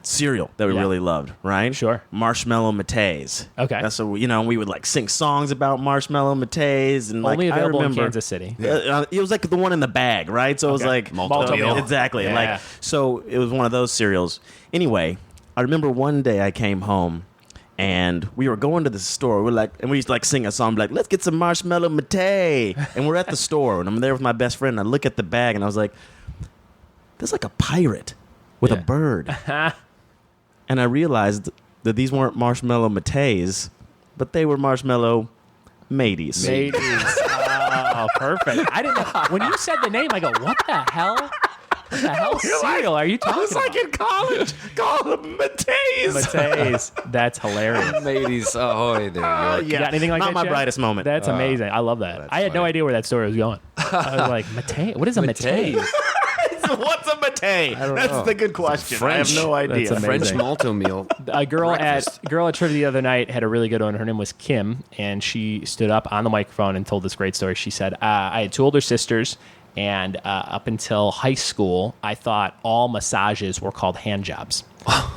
cereal that we really loved, right? Sure. Marshmallow Mateys. Okay. So, we would like sing songs about Marshmallow Mateys. And only like, available I remember, in Kansas City. It was like the one in the bag, right? So it was like Malto-Meal. Exactly. Yeah. Like, so it was one of those cereals. Anyway, I remember one day I came home and we were going to the store. And we used to like sing a song like, let's get some Marshmallow Matey. And we're at the store and I'm there with my best friend. And I look at the bag and I was like, there's like a pirate with a bird. And I realized that these weren't Marshmallow Mateys, but they were Marshmallow Mateys. Oh, perfect. I didn't know. When you said the name, I go, what the hell? What the hell cereal are you talking about? I was like in college. Call them Mateys. Mateys. That's hilarious. Mateys. Ahoy there. You got anything like Not that, my Chad? brightest moment. That's amazing. I love that. I had no idea where that story was going. I was like, Matey? What is a Matey? What's a Matey? That's the good question. I have no idea. That's French Malto-Meal. A girl at Trivia the other night had a really good one. Her name was Kim, and she stood up on the microphone and told this great story. She said, I had two older sisters, and up until high school, I thought all massages were called hand jobs.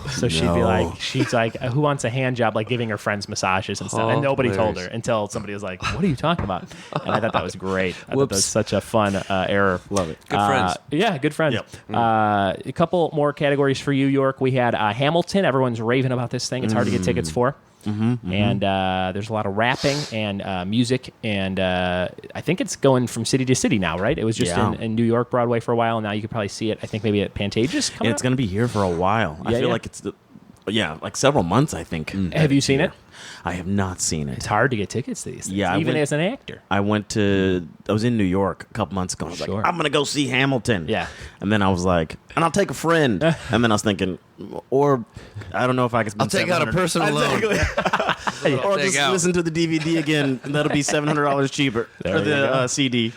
So she's like, who wants a hand job? Like giving her friends massages and stuff. And nobody told her until somebody was like, what are you talking about? And I thought that was great. I thought that was such a fun error. Love it. Good friends. Yeah, good friends. Yep. A couple more categories for you, York. We had Hamilton. Everyone's raving about this thing. It's hard to get tickets for. And there's a lot of rapping and music, and I think it's going from city to city now, right? It was just in New York Broadway for a while, and now you could probably see it, I think maybe at Pantages coming It's going to be here for a while. I feel like it's like several months, I think. Have you seen it? I have not seen it. It's hard to get tickets to these things, Yeah, even as an actor. I was in New York a couple months ago. I was like, I'm going to go see Hamilton. Yeah. And then I was like, and I'll take a friend. And then I was thinking, or I don't know if I can spend I'll take out a personal loan. Or just listen to the DVD again. And that'll be $700 cheaper for the CD.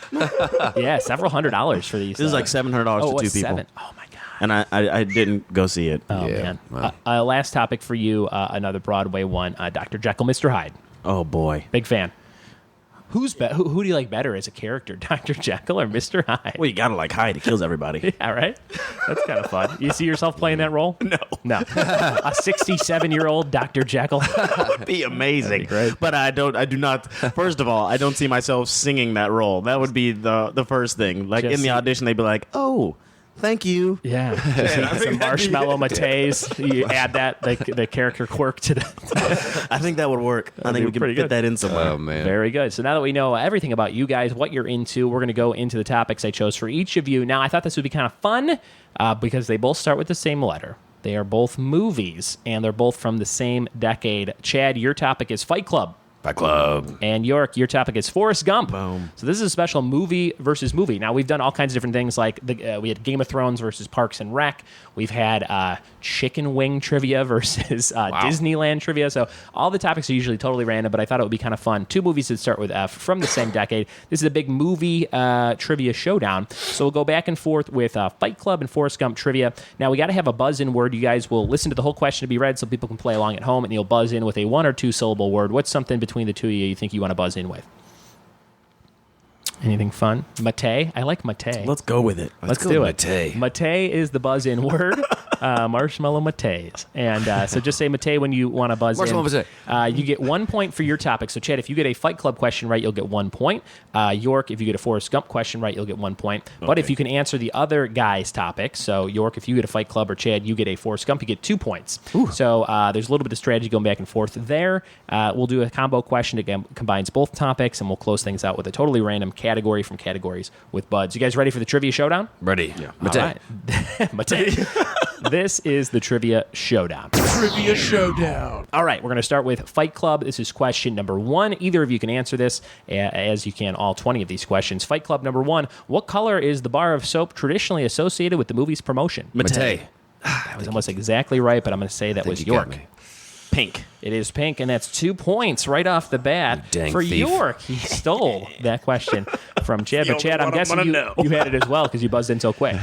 Yeah, several $100s for these. This is like $700 to two people. Oh, my God. And I didn't go see it. Oh, man. Wow. Last topic for you, another Broadway one, Dr. Jekyll, Mr. Hyde. Oh, boy. Big fan. Who do you like better as a character, Dr. Jekyll or Mr. Hyde? Well, you got to like Hyde. He kills everybody. Yeah, right? That's kind of fun. You see yourself playing that role? No. A 67-year-old Dr. Jekyll? That'd be amazing. That'd be great. But I do not, first of all, I don't see myself singing that role. That would be the first thing. Like in the audition, they'd be like, oh, thank you. Yeah. Some Marshmallow Mateys. You add that, the character quirk to the... I think that would work. I think we can fit that in somewhere. Oh, man. Very good. So now that we know everything about you guys, what you're into, we're going to go into the topics I chose for each of you. Now, I thought this would be kind of fun because they both start with the same letter. They are both movies, and they're both from the same decade. Chad, your topic is Fight Club. Fight Club. And York, your topic is Forrest Gump. Boom. So this is a special movie versus movie. Now, we've done all kinds of different things, like we had Game of Thrones versus Parks and Rec. We've had chicken wing trivia versus Disneyland trivia. So all the topics are usually totally random, but I thought it would be kind of fun. Two movies that start with F from the same decade. This is a big movie trivia showdown. So we'll go back and forth with Fight Club and Forrest Gump trivia. Now, we got to have a buzz-in word. You guys will listen to the whole question to be read so people can play along at home, and you'll buzz in with a 1 or 2 syllable word. What's something between the two of you think you want to buzz in with? Anything fun? Mate? I like mate. Let's go with it. Let's do it. Mate. Mate is the buzz-in word. Marshmallow Mateys. And so just say Matei when you want to buzz Marshmallow in. Matei. You get 1 point for your topic. So, Chad, if you get a Fight Club question right, you'll get 1 point. York, if you get a Forrest Gump question right, you'll get 1 point. But if you can answer the other guy's topic, so York, if you get a Fight Club, or Chad, you get a Forrest Gump, you get 2 points. Ooh. So there's a little bit of strategy going back and forth there. We'll do a combo question that combines both topics, and we'll close things out with a totally random category from Categories with Buds. You guys ready for the Trivia Showdown? Ready. Yeah. Matei. All right. Matei. This is the Trivia Showdown. Trivia Showdown. All right, we're going to start with Fight Club. This is question number 1. Either of you can answer this, as you can all 20 of these questions. Fight Club number 1. What color is the bar of soap traditionally associated with the movie's promotion? Matei. That was almost exactly right, but I'm going to say that was York. Pink. It is pink, and that's 2 points right off the bat for thief. York. He stole that question from Chad. But Chad, I'm guessing you had it as well because you buzzed in so quick.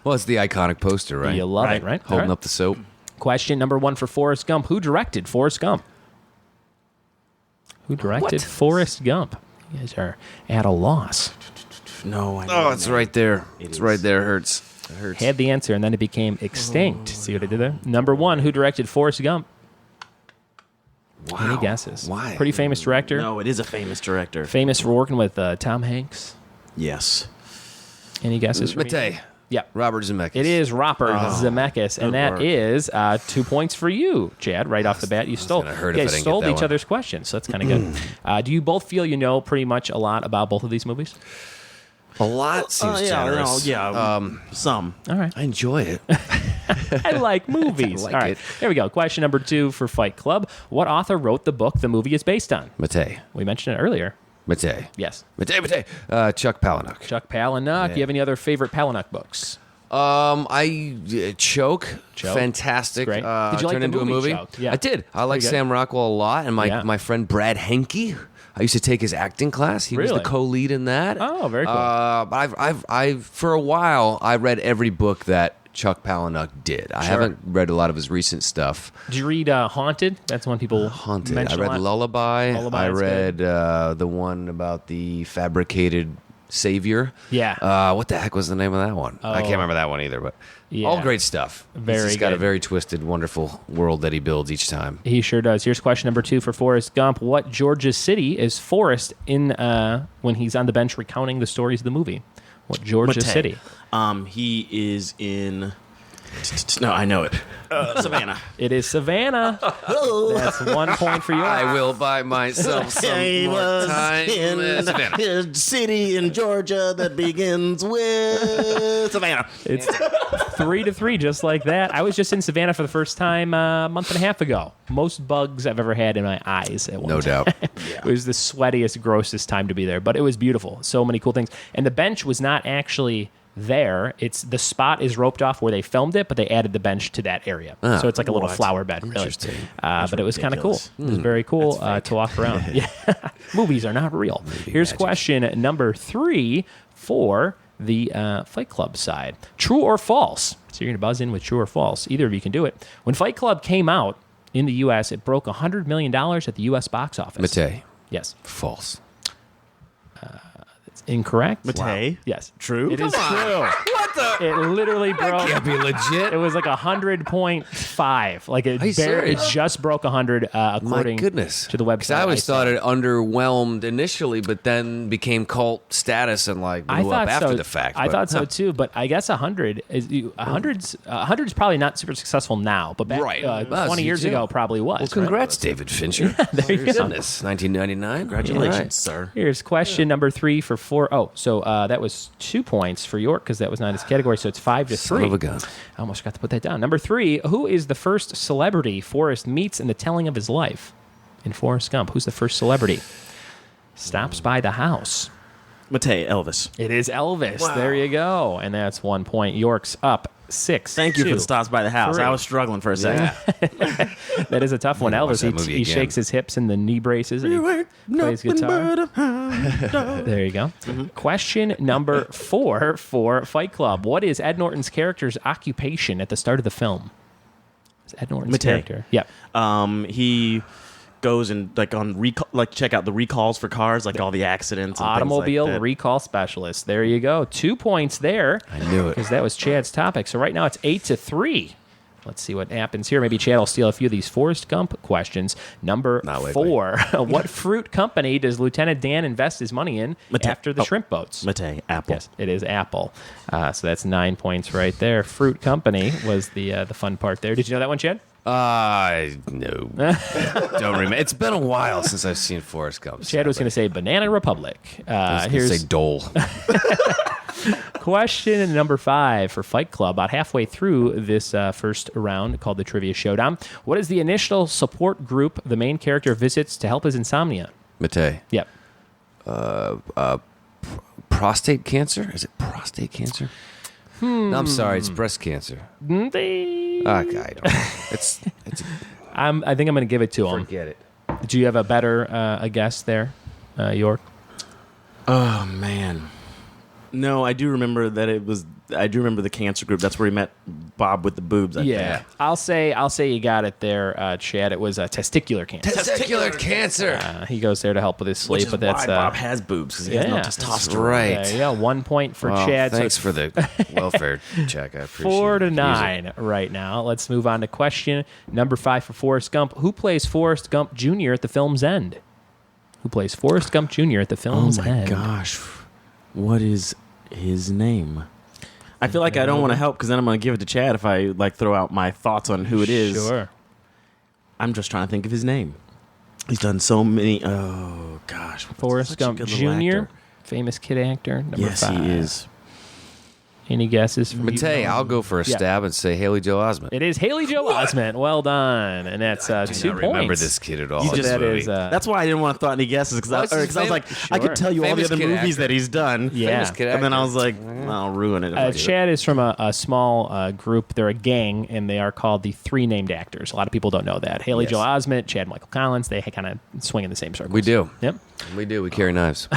Well, it's the iconic poster, right? You love it, right? Holding up the soap. Question number 1 for Forrest Gump. Who directed Forrest Gump? Who directed Forrest Gump? You guys are at a loss. No, I know. Oh, it's right there. It's right there. It hurts. It hurts. Had the answer, and then it became extinct. See what I did there? Number 1, who directed Forrest Gump? Wow. Any guesses? Why? Pretty famous director. No, it is a famous director. Famous for working with Tom Hanks. Yes. Any guesses? For me? Matei. Yeah. Robert Zemeckis. It is Robert Zemeckis, and that is 2 points for you, Chad. Right off the bat, you stole. gonna hurt You if I guys didn't stole get that each one. other's questions, so that's kind of good. Do you both feel you know pretty much a lot about both of these movies? A lot seems generous. Some. All right. I enjoy it. I like movies. I like All right, it. here we go. Question number 2 for Fight Club. What author wrote the book the movie is based on? Matei. We mentioned it earlier. Matei. Yes. Matei. Chuck Palahniuk. Chuck Palahniuk. Yeah. You have any other favorite Palahniuk books? Choke. Choke. Fantastic. Great. Did you like turned the into a movie movie? Choke? Yeah. I did. I like Pretty good. Sam Rockwell a lot, and Yeah. my friend Brad Henke. I used to take his acting class. He was Really? the co-lead in that. Oh, very cool. But I've for a while I read every book that Chuck Palahniuk did. I haven't read a lot of his recent stuff. Did you read Haunted? That's one people Haunted. mention I a read lot. Lullaby. Lullaby I is read the one about the fabricated savior. Yeah. What the heck was the name of that one? I can't remember that one either. But Yeah. all great stuff. He's got a good. very twisted, wonderful world that he builds each time. He sure does. Here's question number 2 for Forrest Gump. What Georgia city is Forrest in when he's on the bench recounting the stories of the movie? What Georgia Matei. city? He is in. No, I know it. Savannah. It is Savannah. That's 1 point for you. I will buy myself some more time. Savannah. a city in Georgia that begins with Savannah. It's 3-3, just like that. I was just in Savannah for the first time a month and a half ago. Most bugs I've ever had in my eyes at one No time. doubt. It was the sweatiest, grossest time to be there, but it was beautiful. So many cool things. And the bench was not actually there. It's the spot is roped off where they filmed it, but they added the bench to that area. So it's like a little flower bed, really. Interesting. But it was kind of cool. ridiculous. It was very cool to walk around. Yeah. Movies are not real. Here's magic. question number 3 for the Fight Club side. True or false? So you're going to buzz in with true or false. Either of you can do it. When Fight Club came out in the U.S., it broke $100 million at the U.S. box office. Matei. Yes. False. Incorrect. Matei. Yes. True? It is Come on. true. What the? It literally broke. Can't be legit. It was like 100.5. Like it, Are you it serious? just broke 100 according My goodness. to the website. Because I always saw. thought it underwhelmed initially, but then became cult status and like blew up after the fact. I But, thought so too, but I guess 100 is 100's probably not super successful now, but back Right. 20 years You ago too. probably was. Well, right? congrats, David Fincher. there you go. Goodness, 1999. Congratulations, sir. Here's question number 3 for 4. Oh, so that was 2 points for York because that was not his category, so it's 5-3. Son of a gun. I almost forgot to put that down. Number 3, who is the first celebrity Forrest meets in the telling of his life? In Forrest Gump, who's the first celebrity? Stops by the house. Matei, Elvis. It is Elvis. There you go. And that's 1 point. York's up 6. Thank you for the stops by the house. 3. I was struggling for a second. That is a tough one. Watch Elvis, that movie he again. shakes his hips in the knee braces and he plays guitar. There you go. Question number 4 for Fight Club. What is Ed Norton's character's occupation at the start of the film? It's Ed Norton's Matei. character. Yeah. He goes and check out the recalls for cars, like all the accidents. And Automobile things like that. recall specialist. There you go. 2 points there. I knew it. Because that was Chad's topic. So right now it's 8-3 Let's see what happens here. Maybe Chad will steal a few of these Forrest Gump questions. Number 4. What fruit company does Lieutenant Dan invest his money in after the shrimp boats? Mate, Apple. Yes, it is Apple. So that's 9 points right there. Fruit company was the fun part there. Did you know that one, Chad? No. Don't remember. It's been a while since I've seen Forrest Gump. Chad was going to say Banana Republic. Here's say Dole. Question number 5 for Fight Club. About halfway through this first round called the Trivia Showdown, what is the initial support group the main character visits to help his insomnia? Mate. Yep. Prostate cancer? Is it prostate cancer? No, I'm sorry. It's breast cancer. Okay, I don't know. It's. I think I'm going to give it to him. Forget it. Do you have a better a guess there, York? Oh, man. No, I do remember that it was. I do remember the cancer group. That's where he met Bob with the boobs. I think. I'll say you got it there, Chad. It was testicular cancer. Testicular cancer. He goes there to help with his sleep, Which is but that's why Bob has boobs because he has no testosterone. Right. Yeah, 1 point for Chad. Thanks for the welfare check. I appreciate it. 4-9 right now. Let's move on to question number 5 for Forrest Gump. Who plays Forrest Gump Jr. at the film's end? Who plays Forrest Gump Jr. at the film's end? Oh my gosh, what is his name? I feel like I don't want to help because then I'm going to give it to Chad if I throw out my thoughts on who it is. Sure. I'm just trying to think of his name. He's done so many. Oh gosh, Forrest Gump Jr., famous kid actor. Number yes, 5. he is. Any guesses from Mate, I'll go for a stab and say Haley Joel Osment. It is Haley Joel Osment. Well done. And that's 2 points. I don't remember this kid at all. That's why I didn't want to throw any guesses because I was like, I could tell you all the other movies that he's done. Yeah. And then I was like, I'll ruin it. Chad is from a small group. They're a gang, and they are called the 3 named actors. A lot of people don't know that. Haley Joel Osment, Chad Michael Collins, they kind of swing in the same circles. We do. Yep. We do. We carry knives.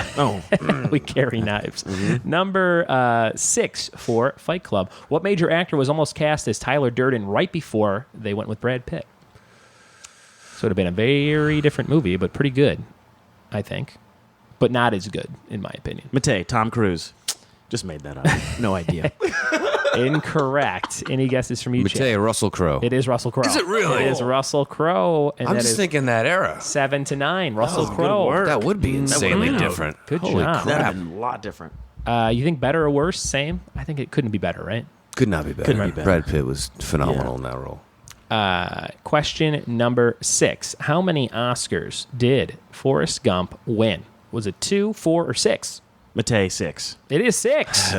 We carry knives. Number 6 for Fight Club. What major actor was almost cast as Tyler Durden right before they went with Brad Pitt? So it would have been a very different movie, but pretty good, I think. But not as good, in my opinion. Mate, Tom Cruise. Just made that up. No idea. Incorrect. Any guesses from you, Mate, Chad? Russell Crowe. It is Russell Crowe. Is it really? It is Russell Crowe. And I'm that just is thinking that era. 7-9. Russell good Crowe. work. That would be insanely different. Good Holy job. crap. That would have been a lot different. You think better or worse? Same? I think it couldn't be better, right? Could not be better. Couldn't be better. Brad Pitt was phenomenal in that role. Question number 6. How many Oscars did Forrest Gump win? Was it 2, 4, or 6? Mate, 6. It is 6.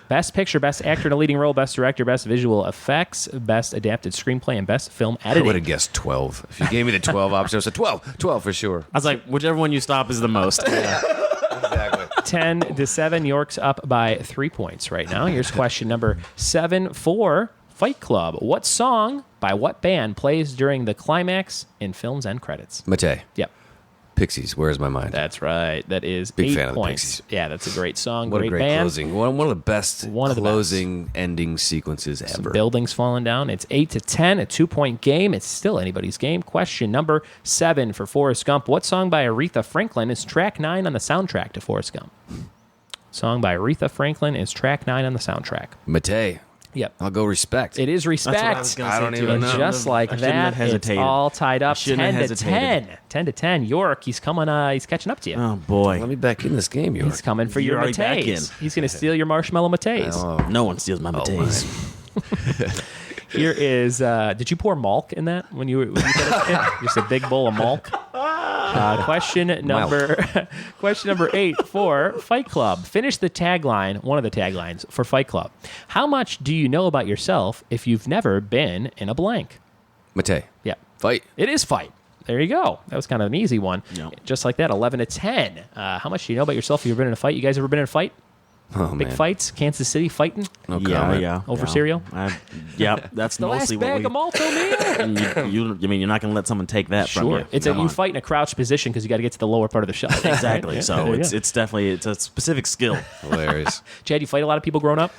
Best Picture, Best Actor in a Leading Role, Best Director, Best Visual Effects, Best Adapted Screenplay, and Best Film I Editing. would have guessed 12. If you gave me the 12 options, I would have said 12 for sure. I was like, whichever one you stop is the most. Exactly. 10-7. York's up by 3 points right now. Here's question number 7 for Fight Club. What song by what band plays during the climax in film's end credits? Mate. Yep. Pixies, Where's My Mind? That's right. That is Big 8 fan of the points. Pixies. Yeah, that's a great song. What a great band. closing. One of the best the closing ending sequences ever. Some buildings falling down. It's 8-10, a 2-point game. It's still anybody's game. Question number 7 for Forrest Gump. What song by Aretha Franklin is track 9 on the soundtrack to Forrest Gump? Song by Aretha Franklin is track 9 on the soundtrack. Mate. Yep. I'll go Respect. It is Respect. That's what I was gonna say, don't too. even know. Just like I shouldn't have that, it's hesitated. all tied up. I shouldn't have 10-10. 10-10. York, he's coming. He's catching up to you. Oh, boy. Let me back in this game, York. He's coming for You're your already back Mateys. in. He's going to steal your marshmallow Mateys. Oh, No one steals my Mateys. Here is. Did you pour malk in that when you did it? Just a big bowl of malk. Question number 8 for Fight Club. Finish the tagline. One of the taglines for Fight Club. How much do you know about yourself if you've never been in a blank? Mate. Yeah. Fight. It is fight. There you go. That was kind of an easy one. Yep. Just like that, 11-10. How much do you know about yourself if you've been in a fight? You guys ever been in a fight? Oh, Big man. fights? Kansas City fighting? No comment. Over cereal? Yep, that's The last mostly bag of what Malto meal. we... you mean you're not going to let someone take that from you? It's Come you on. fight in a crouched position because you got to get to the lower part of the shot. Exactly. There So you it's definitely a specific skill. Hilarious. Chad, you fight a lot of people growing up?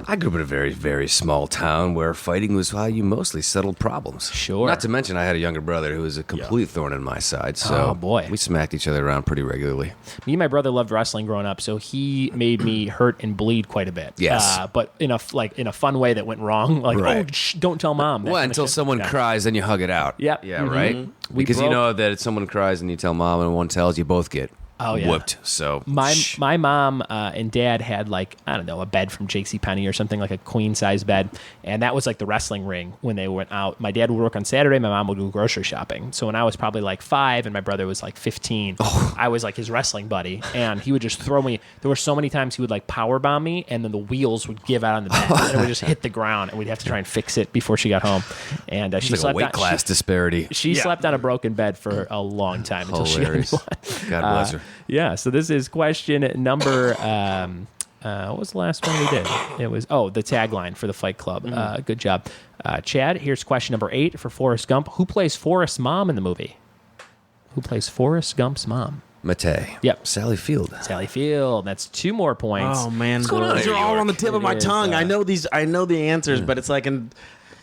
I grew up in a very, very small town where fighting was how you mostly settled problems. Sure. Not to mention I had a younger brother who was a complete thorn in my side. So Oh, boy. we smacked each other around pretty regularly. Me and my brother loved wrestling growing up, so he made me hurt and bleed quite a bit. Yes. But in a fun way that went wrong. Like, Right. don't tell mom. that Well, kind of until shit. someone Yeah. cries, then you hug it out. Yep. Yeah, Mhm. right? We Because you broke- know that if someone cries and you tell mom and one tells, you both get whooped. So My mom and dad had a bed from JCPenney or something, like a queen size bed, and that was like the wrestling ring when they went out. My dad would work on Saturday, my mom would go grocery shopping. So when I was probably 5 and my brother was 15, I was his wrestling buddy, and he would just throw me. There were so many times he would power bomb me, and then the wheels would give out on the bed, and it would just hit the ground, and we'd have to try and fix it before she got home. And she it's like slept a weight class disparity. She slept on a broken bed for a long time until she got a Hilarious. new one. God bless her. Yeah, so this is question number. What was the last one we did? It was the tagline for the Fight Club. Good job, Chad. Here's question number 8 for Forrest Gump. Who plays Forrest's mom in the movie? Who plays Forrest Gump's mom? Matei. Yep. Sally Field. Sally Field. That's 2 more points. Oh man, going on these in are New all York? on the tip of my It is, tongue. I know these. I know the answers, but it's like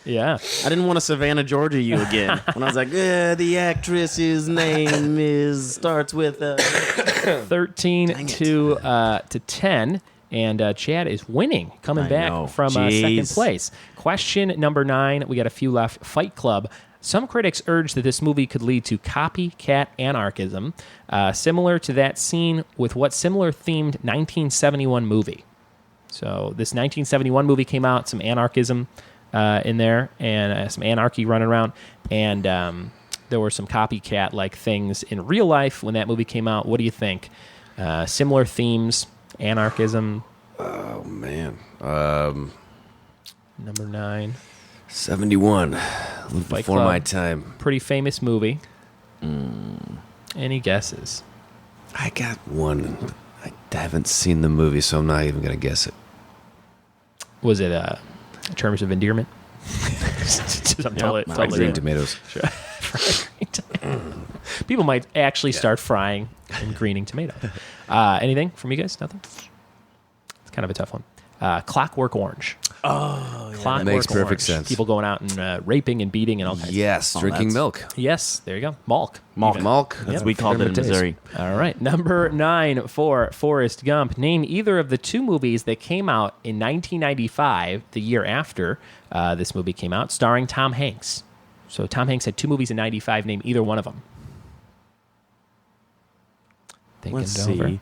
Yeah. I didn't want to Savannah, Georgia you again. When I was like, the actress's name starts with 13 to 10. And Chad is winning, coming I back know. from second Jeez. place. Question number 9. We got a few left. Fight Club. Some critics urge that this movie could lead to copycat anarchism, similar to that seen with what similar themed 1971 movie. So this 1971 movie came out, some anarchism in there, and some anarchy running around, and there were some copycat-like things in real life when that movie came out. What do you think? Similar themes, anarchism. Oh, man. Number 9. 71. Fight Before Club. my time. Pretty famous movie. Any guesses? I got one. I haven't seen the movie, so I'm not even going to guess it. Was it Terms of Endearment? I'm totally Green tomatoes. People might actually start frying and greening tomatoes. Anything from you guys? Nothing? It's kind of a tough one. Clockwork Orange. Oh, yeah. Clockwork makes perfect Orange. sense. People going out and raping and beating and all kinds Yes, drinking that's- milk. Yes, there you go. Malk. Malk. Even. Malk. That's what we called it in Missouri. All right. Number 9 for Forrest Gump. Name either of the 2 movies that came out in 1995, the year after this movie came out, starring Tom Hanks. So Tom Hanks had 2 movies in 95. Name either one of them. Thinking Let's it over. see.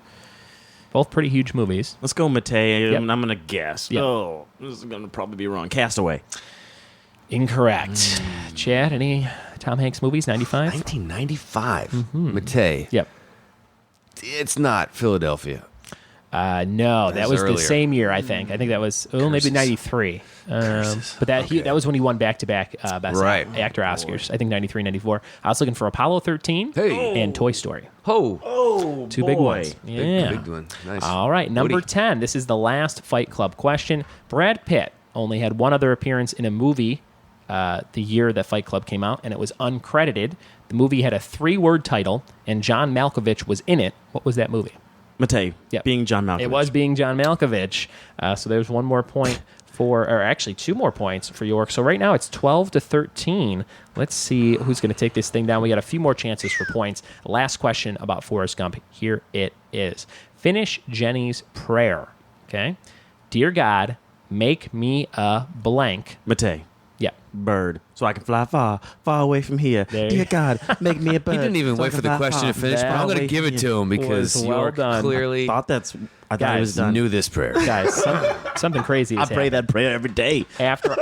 Both pretty huge movies. Let's go Matei. Yep. I'm going to guess. Yep. Oh, this is going to probably be wrong. Castaway. Incorrect. Chad, any Tom Hanks movies? 95? 1995. Matei. Yep. It's not Philadelphia. No, that was the earlier. same year, I think. I think that was maybe Curses. 93. Curses. But that Okay. that was when he won back-to-back Best Right. Actor Oscars. I think 93, 94. I was looking for Apollo 13 Hey. and Toy Story. Ho. Oh, 2 big ones. Big, Yeah. big one. Nice. All right, number Woody. 10. This is the last Fight Club question. Brad Pitt only had one other appearance in a movie the year that Fight Club came out, and it was uncredited. The movie had a 3-word title, and John Malkovich was in it. What was that movie? Matei. Yep. Being John Malkovich. It was being John Malkovich. So there's 1 more point or actually 2 more points for York. So right now it's 12 to 13. Let's see who's going to take this thing down. We got a few more chances for points. Last question about Forrest Gump. Here it is. Finish Jenny's prayer. Okay. Dear God, make me a blank. Matei. Yeah. Bird. So I can fly far, far away from here. There Dear you- God, make me a bird. He didn't even so I wait can for the fly question far, to finish, but That I'm going to away give from it to here. him because Was well York done. clearly I thought it was Guys, done. knew this prayer. Guys, something crazy I has pray happened. that prayer every day. After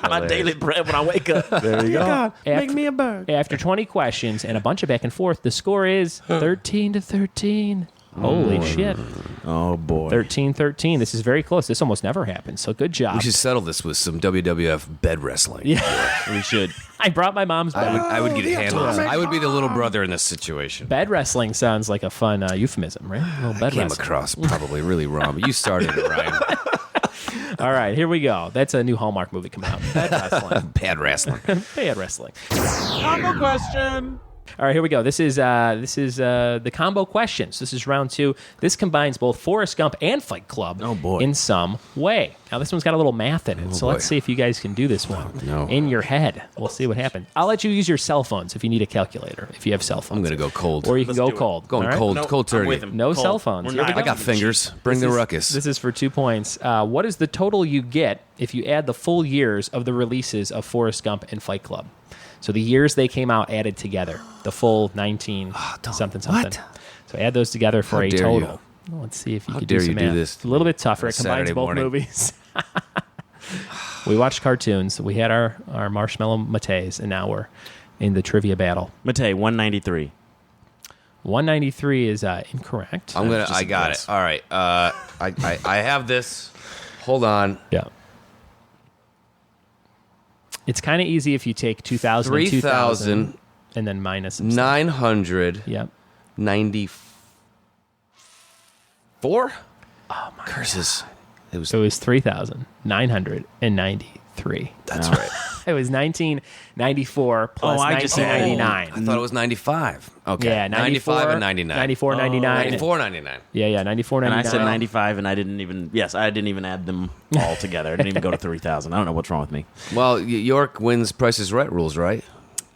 My daily prayer when I wake up. There you go. God, make After- me a bird. After 20 questions and a bunch of back and forth, the score is 13 to 13. Holy shit. Oh boy. 13-13. This is very close. This almost never happens. So good job. We should settle this with some WWF bed wrestling. Yeah. We should. I brought my mom's bed. I would get handled. I would be the little brother in this situation. Bed wrestling sounds like a fun euphemism, right? A little bed Came wrestling. across probably really wrong, but you started it, Ryan. All right, here we go. That's a new Hallmark movie coming out. Bed wrestling. Bad wrestling. Bed wrestling. Combo question. All right, here we go. This is the combo questions. This is round 2. This combines both Forrest Gump and Fight Club in some way. Now, this one's got a little math in it, so let's see if you guys can do this one in your head. We'll see what happens. I'll let you use your cell phones if you need a calculator, if you have cell phones. I'm going to go cold. Or you can go cold. Going right? cold, Nope, cold turkey. No Cold. cell phones. I got fingers. Bring the ruckus. This is for 2 points. What is the total you get if you add the full years of the releases of Forrest Gump and Fight Club? So the years they came out added together, the full 19 something. What? So add those together for How a dare total. you. Well, let's see if you How can dare do some you do math. this It's a little bit tougher. It combines Saturday both morning. movies. We watched cartoons. We had our marshmallow mates, and now we're in the trivia battle. Matei, 193. 193 is incorrect. I got it. All right. I have this. Hold on. Yeah. It's kind of easy if you take 2,000 and 2,000 and then minus some stuff. 994. Yep. Oh my curses! It was 3,993. That's right. It was 1994 plus 1999. I thought it was 95. Okay. Yeah, 95 and 99. 94, 99. 94, 99. Yeah, 94, And 99. I said 95, and I didn't even add them all together. I didn't even go to 3,000. I don't know what's wrong with me. Well, York wins Price is Right rules, right?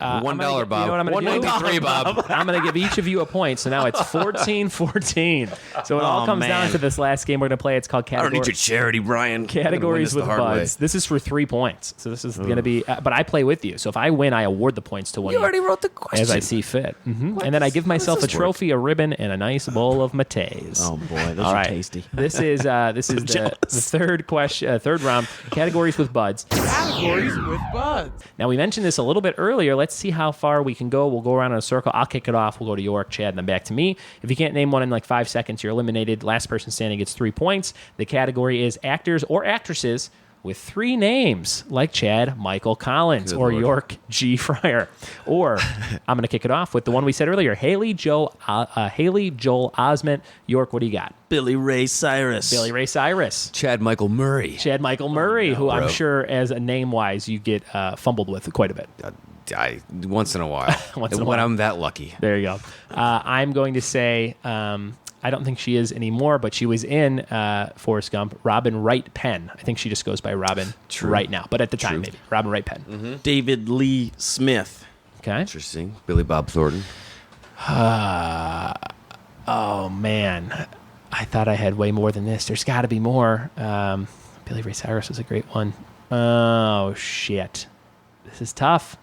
$1, Bob. Bob. You know what I'm gonna do? $1.93, Bob. I'm going to give each of you a point, so now it's 14-14. So it all comes down to this last game we're going to play. It's called I Categories. don't need your charity, Brian. Categories with hard Buds. This is for 3 points. So this is going to be, but I play with you. So if I win, I award the points to one You of already wrote the question. as I see fit. And then I give myself a trophy, a ribbon, and a nice bowl of mates. Oh boy, those All are right. tasty. This is the third question, third round. Categories with Buds. Categories with Buds. Now we mentioned this a little bit earlier. Let's see how far we can go. We'll go around in a circle. I'll kick it off. We'll go to York, Chad, and then back to me. If you can't name one in like 5 seconds, you're eliminated. Last person standing gets 3 points. The category is actors or actresses with 3 names, like Chad Michael Collins or Lord. York G. Fryer. Or I'm going to kick it off with the one we said earlier, Haley Joel Osment. York, what do you got? Billy Ray Cyrus. Billy Ray Cyrus. Chad Michael Murray. Chad Michael Murray, who I'm bro. sure as a name-wise you get fumbled with quite a bit. Once in a while. Once in a when while. I'm that lucky. There you go. I'm going to say, I don't think she is anymore, but she was in Forrest Gump, Robin Wright Penn. I think she just goes by Robin right now, but at the time, maybe. Robin Wright Penn. Mm-hmm. David Lee Smith. Okay. Interesting. Billy Bob Thornton. Oh, man. I thought I had way more than this. There's got to be more. Billy Ray Cyrus was a great one. Oh, shit. This is tough.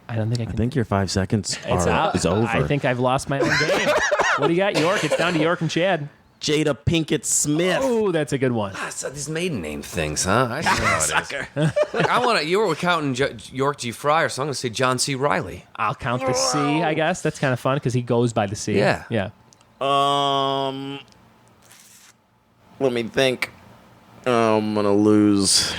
I don't think I can. I think your 5 seconds It's is over. I think I've lost my own game. What do you got, York? It's down to York and Chad. Jada Pinkett Smith. Oh, that's a good one. So these maiden name things, huh? I see how it is. Look, you were counting York G. Fryer, so I'm going to say John C. Riley. I'll count the C, I guess. That's kind of fun because he goes by the C. Yeah. Yeah. Let me think. I'm gonna lose.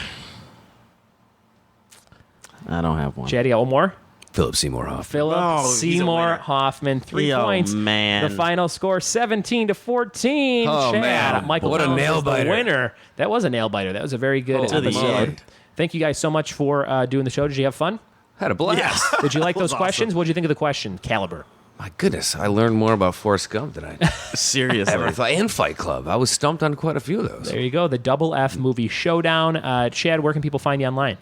I don't have one. Chad, you got one more? Philip Seymour Hoffman. Philip Oh, he's a Seymour winner. Hoffman, 3 Oh, points. man. The final score, 17-14. Oh, Chad. man. Michael What a Collins nail is the biter. winner. That was a nail biter. That was a very good to the episode. end. Thank you guys so much for doing the show. Did you have fun? Had a blast. Did you like That was those questions? awesome. What did you think of the question caliber? My goodness, I learned more about Forrest Gump than I Seriously. ever thought. And Fight Club. I was stumped on quite a few of those. There you go. The Double F Movie Showdown. Chad, where can people find you online?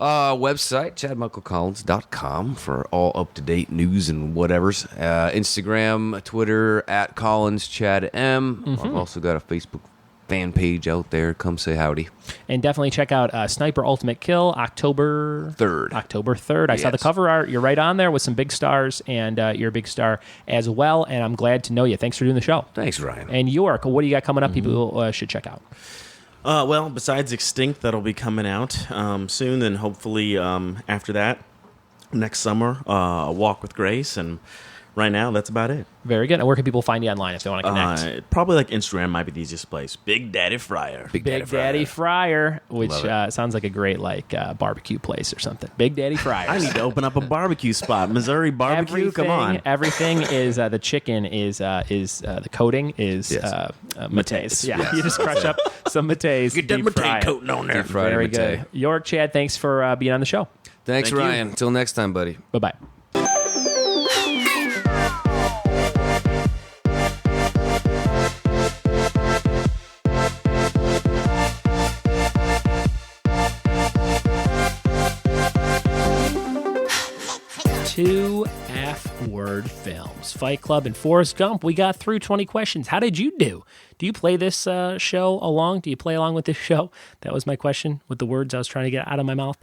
Website, chadmichaelcollins.com for all up-to-date news and whatevers. Instagram, Twitter, at CollinsChadM. I've also got a Facebook fan page out there. Come say howdy. And definitely check out Sniper Ultimate Kill, October 3rd. October 3rd. I saw the Yes. cover art. You're right on there with some big stars, and you're a big star as well. And I'm glad to know you. Thanks for doing the show. Thanks, Ryan. And York, what do you got coming up? People should check out. Well, besides Extinct, that'll be coming out soon, and hopefully after that, next summer, Walk with Grace, and right now, that's about it. Very good. And where can people find you online if they want to connect? Probably like Instagram might be the easiest place. Big Daddy Fryer. Big Big Daddy Fryer, which Love sounds like a great barbecue place or something. Big Daddy Fryer. I need to open up a barbecue spot. Missouri barbecue. Come on. Everything is the chicken is the coating is Yes. mateys. Yeah, Yes. you just crush up some mateys. Get that deep fry matay it. coating on there. Deep fried Very matay. good. York, Chad, thanks for being on the show. Thanks, Thank you. Ryan. Until next time, buddy. Bye bye. nerd films. Fight Club and Forrest Gump, we got through 20 questions. How did you do? Do you play this show along? Do you play along with this show? That was my question with the words I was trying to get out of my mouth.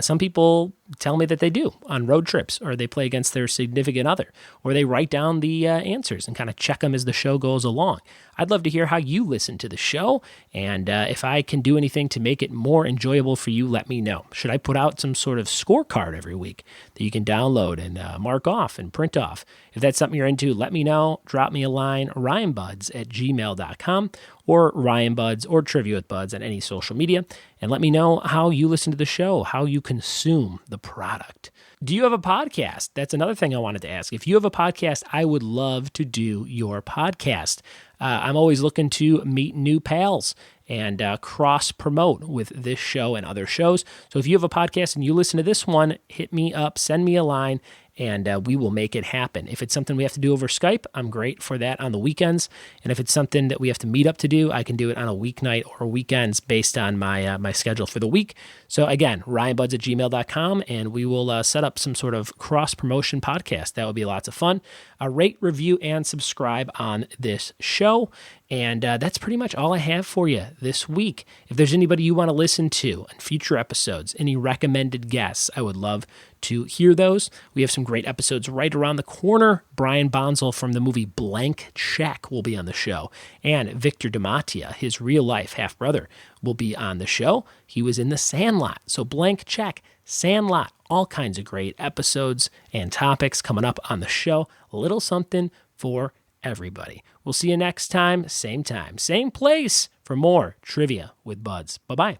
Some people tell me that they do on road trips, or they play against their significant other, or they write down the answers and kind of check them as the show goes along. I'd love to hear how you listen to the show, and if I can do anything to make it more enjoyable for you, let me know. Should I put out some sort of scorecard every week that you can download and mark off and print off? If that's something you're into, let me know. Drop me a line, ryanbudds@gmail.com, or ryanbudds or Trivia with Buds on any social media, and let me know how you listen to the show, how you consume the product. Do you have a podcast? That's another thing I wanted to ask. If you have a podcast, I would love to do your podcast. I'm always looking to meet new pals and cross-promote with this show and other shows. So if you have a podcast and you listen to this one, hit me up, send me a line, and we will make it happen. If it's something we have to do over Skype, I'm great for that on the weekends. And if it's something that we have to meet up to do, I can do it on a weeknight or weekends based on my schedule for the week. So again, ryanbudds@gmail.com, and we will set up some sort of cross-promotion podcast. That would be lots of fun. Rate, review, and subscribe on this show. And that's pretty much all I have for you this week. If there's anybody you want to listen to in future episodes, any recommended guests, I would love to hear those. We have some great episodes right around the corner. Brian Bonsall from the movie Blank Check will be on the show. And Victor DiMattia, his real-life half-brother, will be on the show. He was in The Sandlot. So Blank Check, Sandlot, all kinds of great episodes and topics coming up on the show. A little something for everybody. We'll see you next time, same time, same place for more Trivia with Buds. Bye-bye.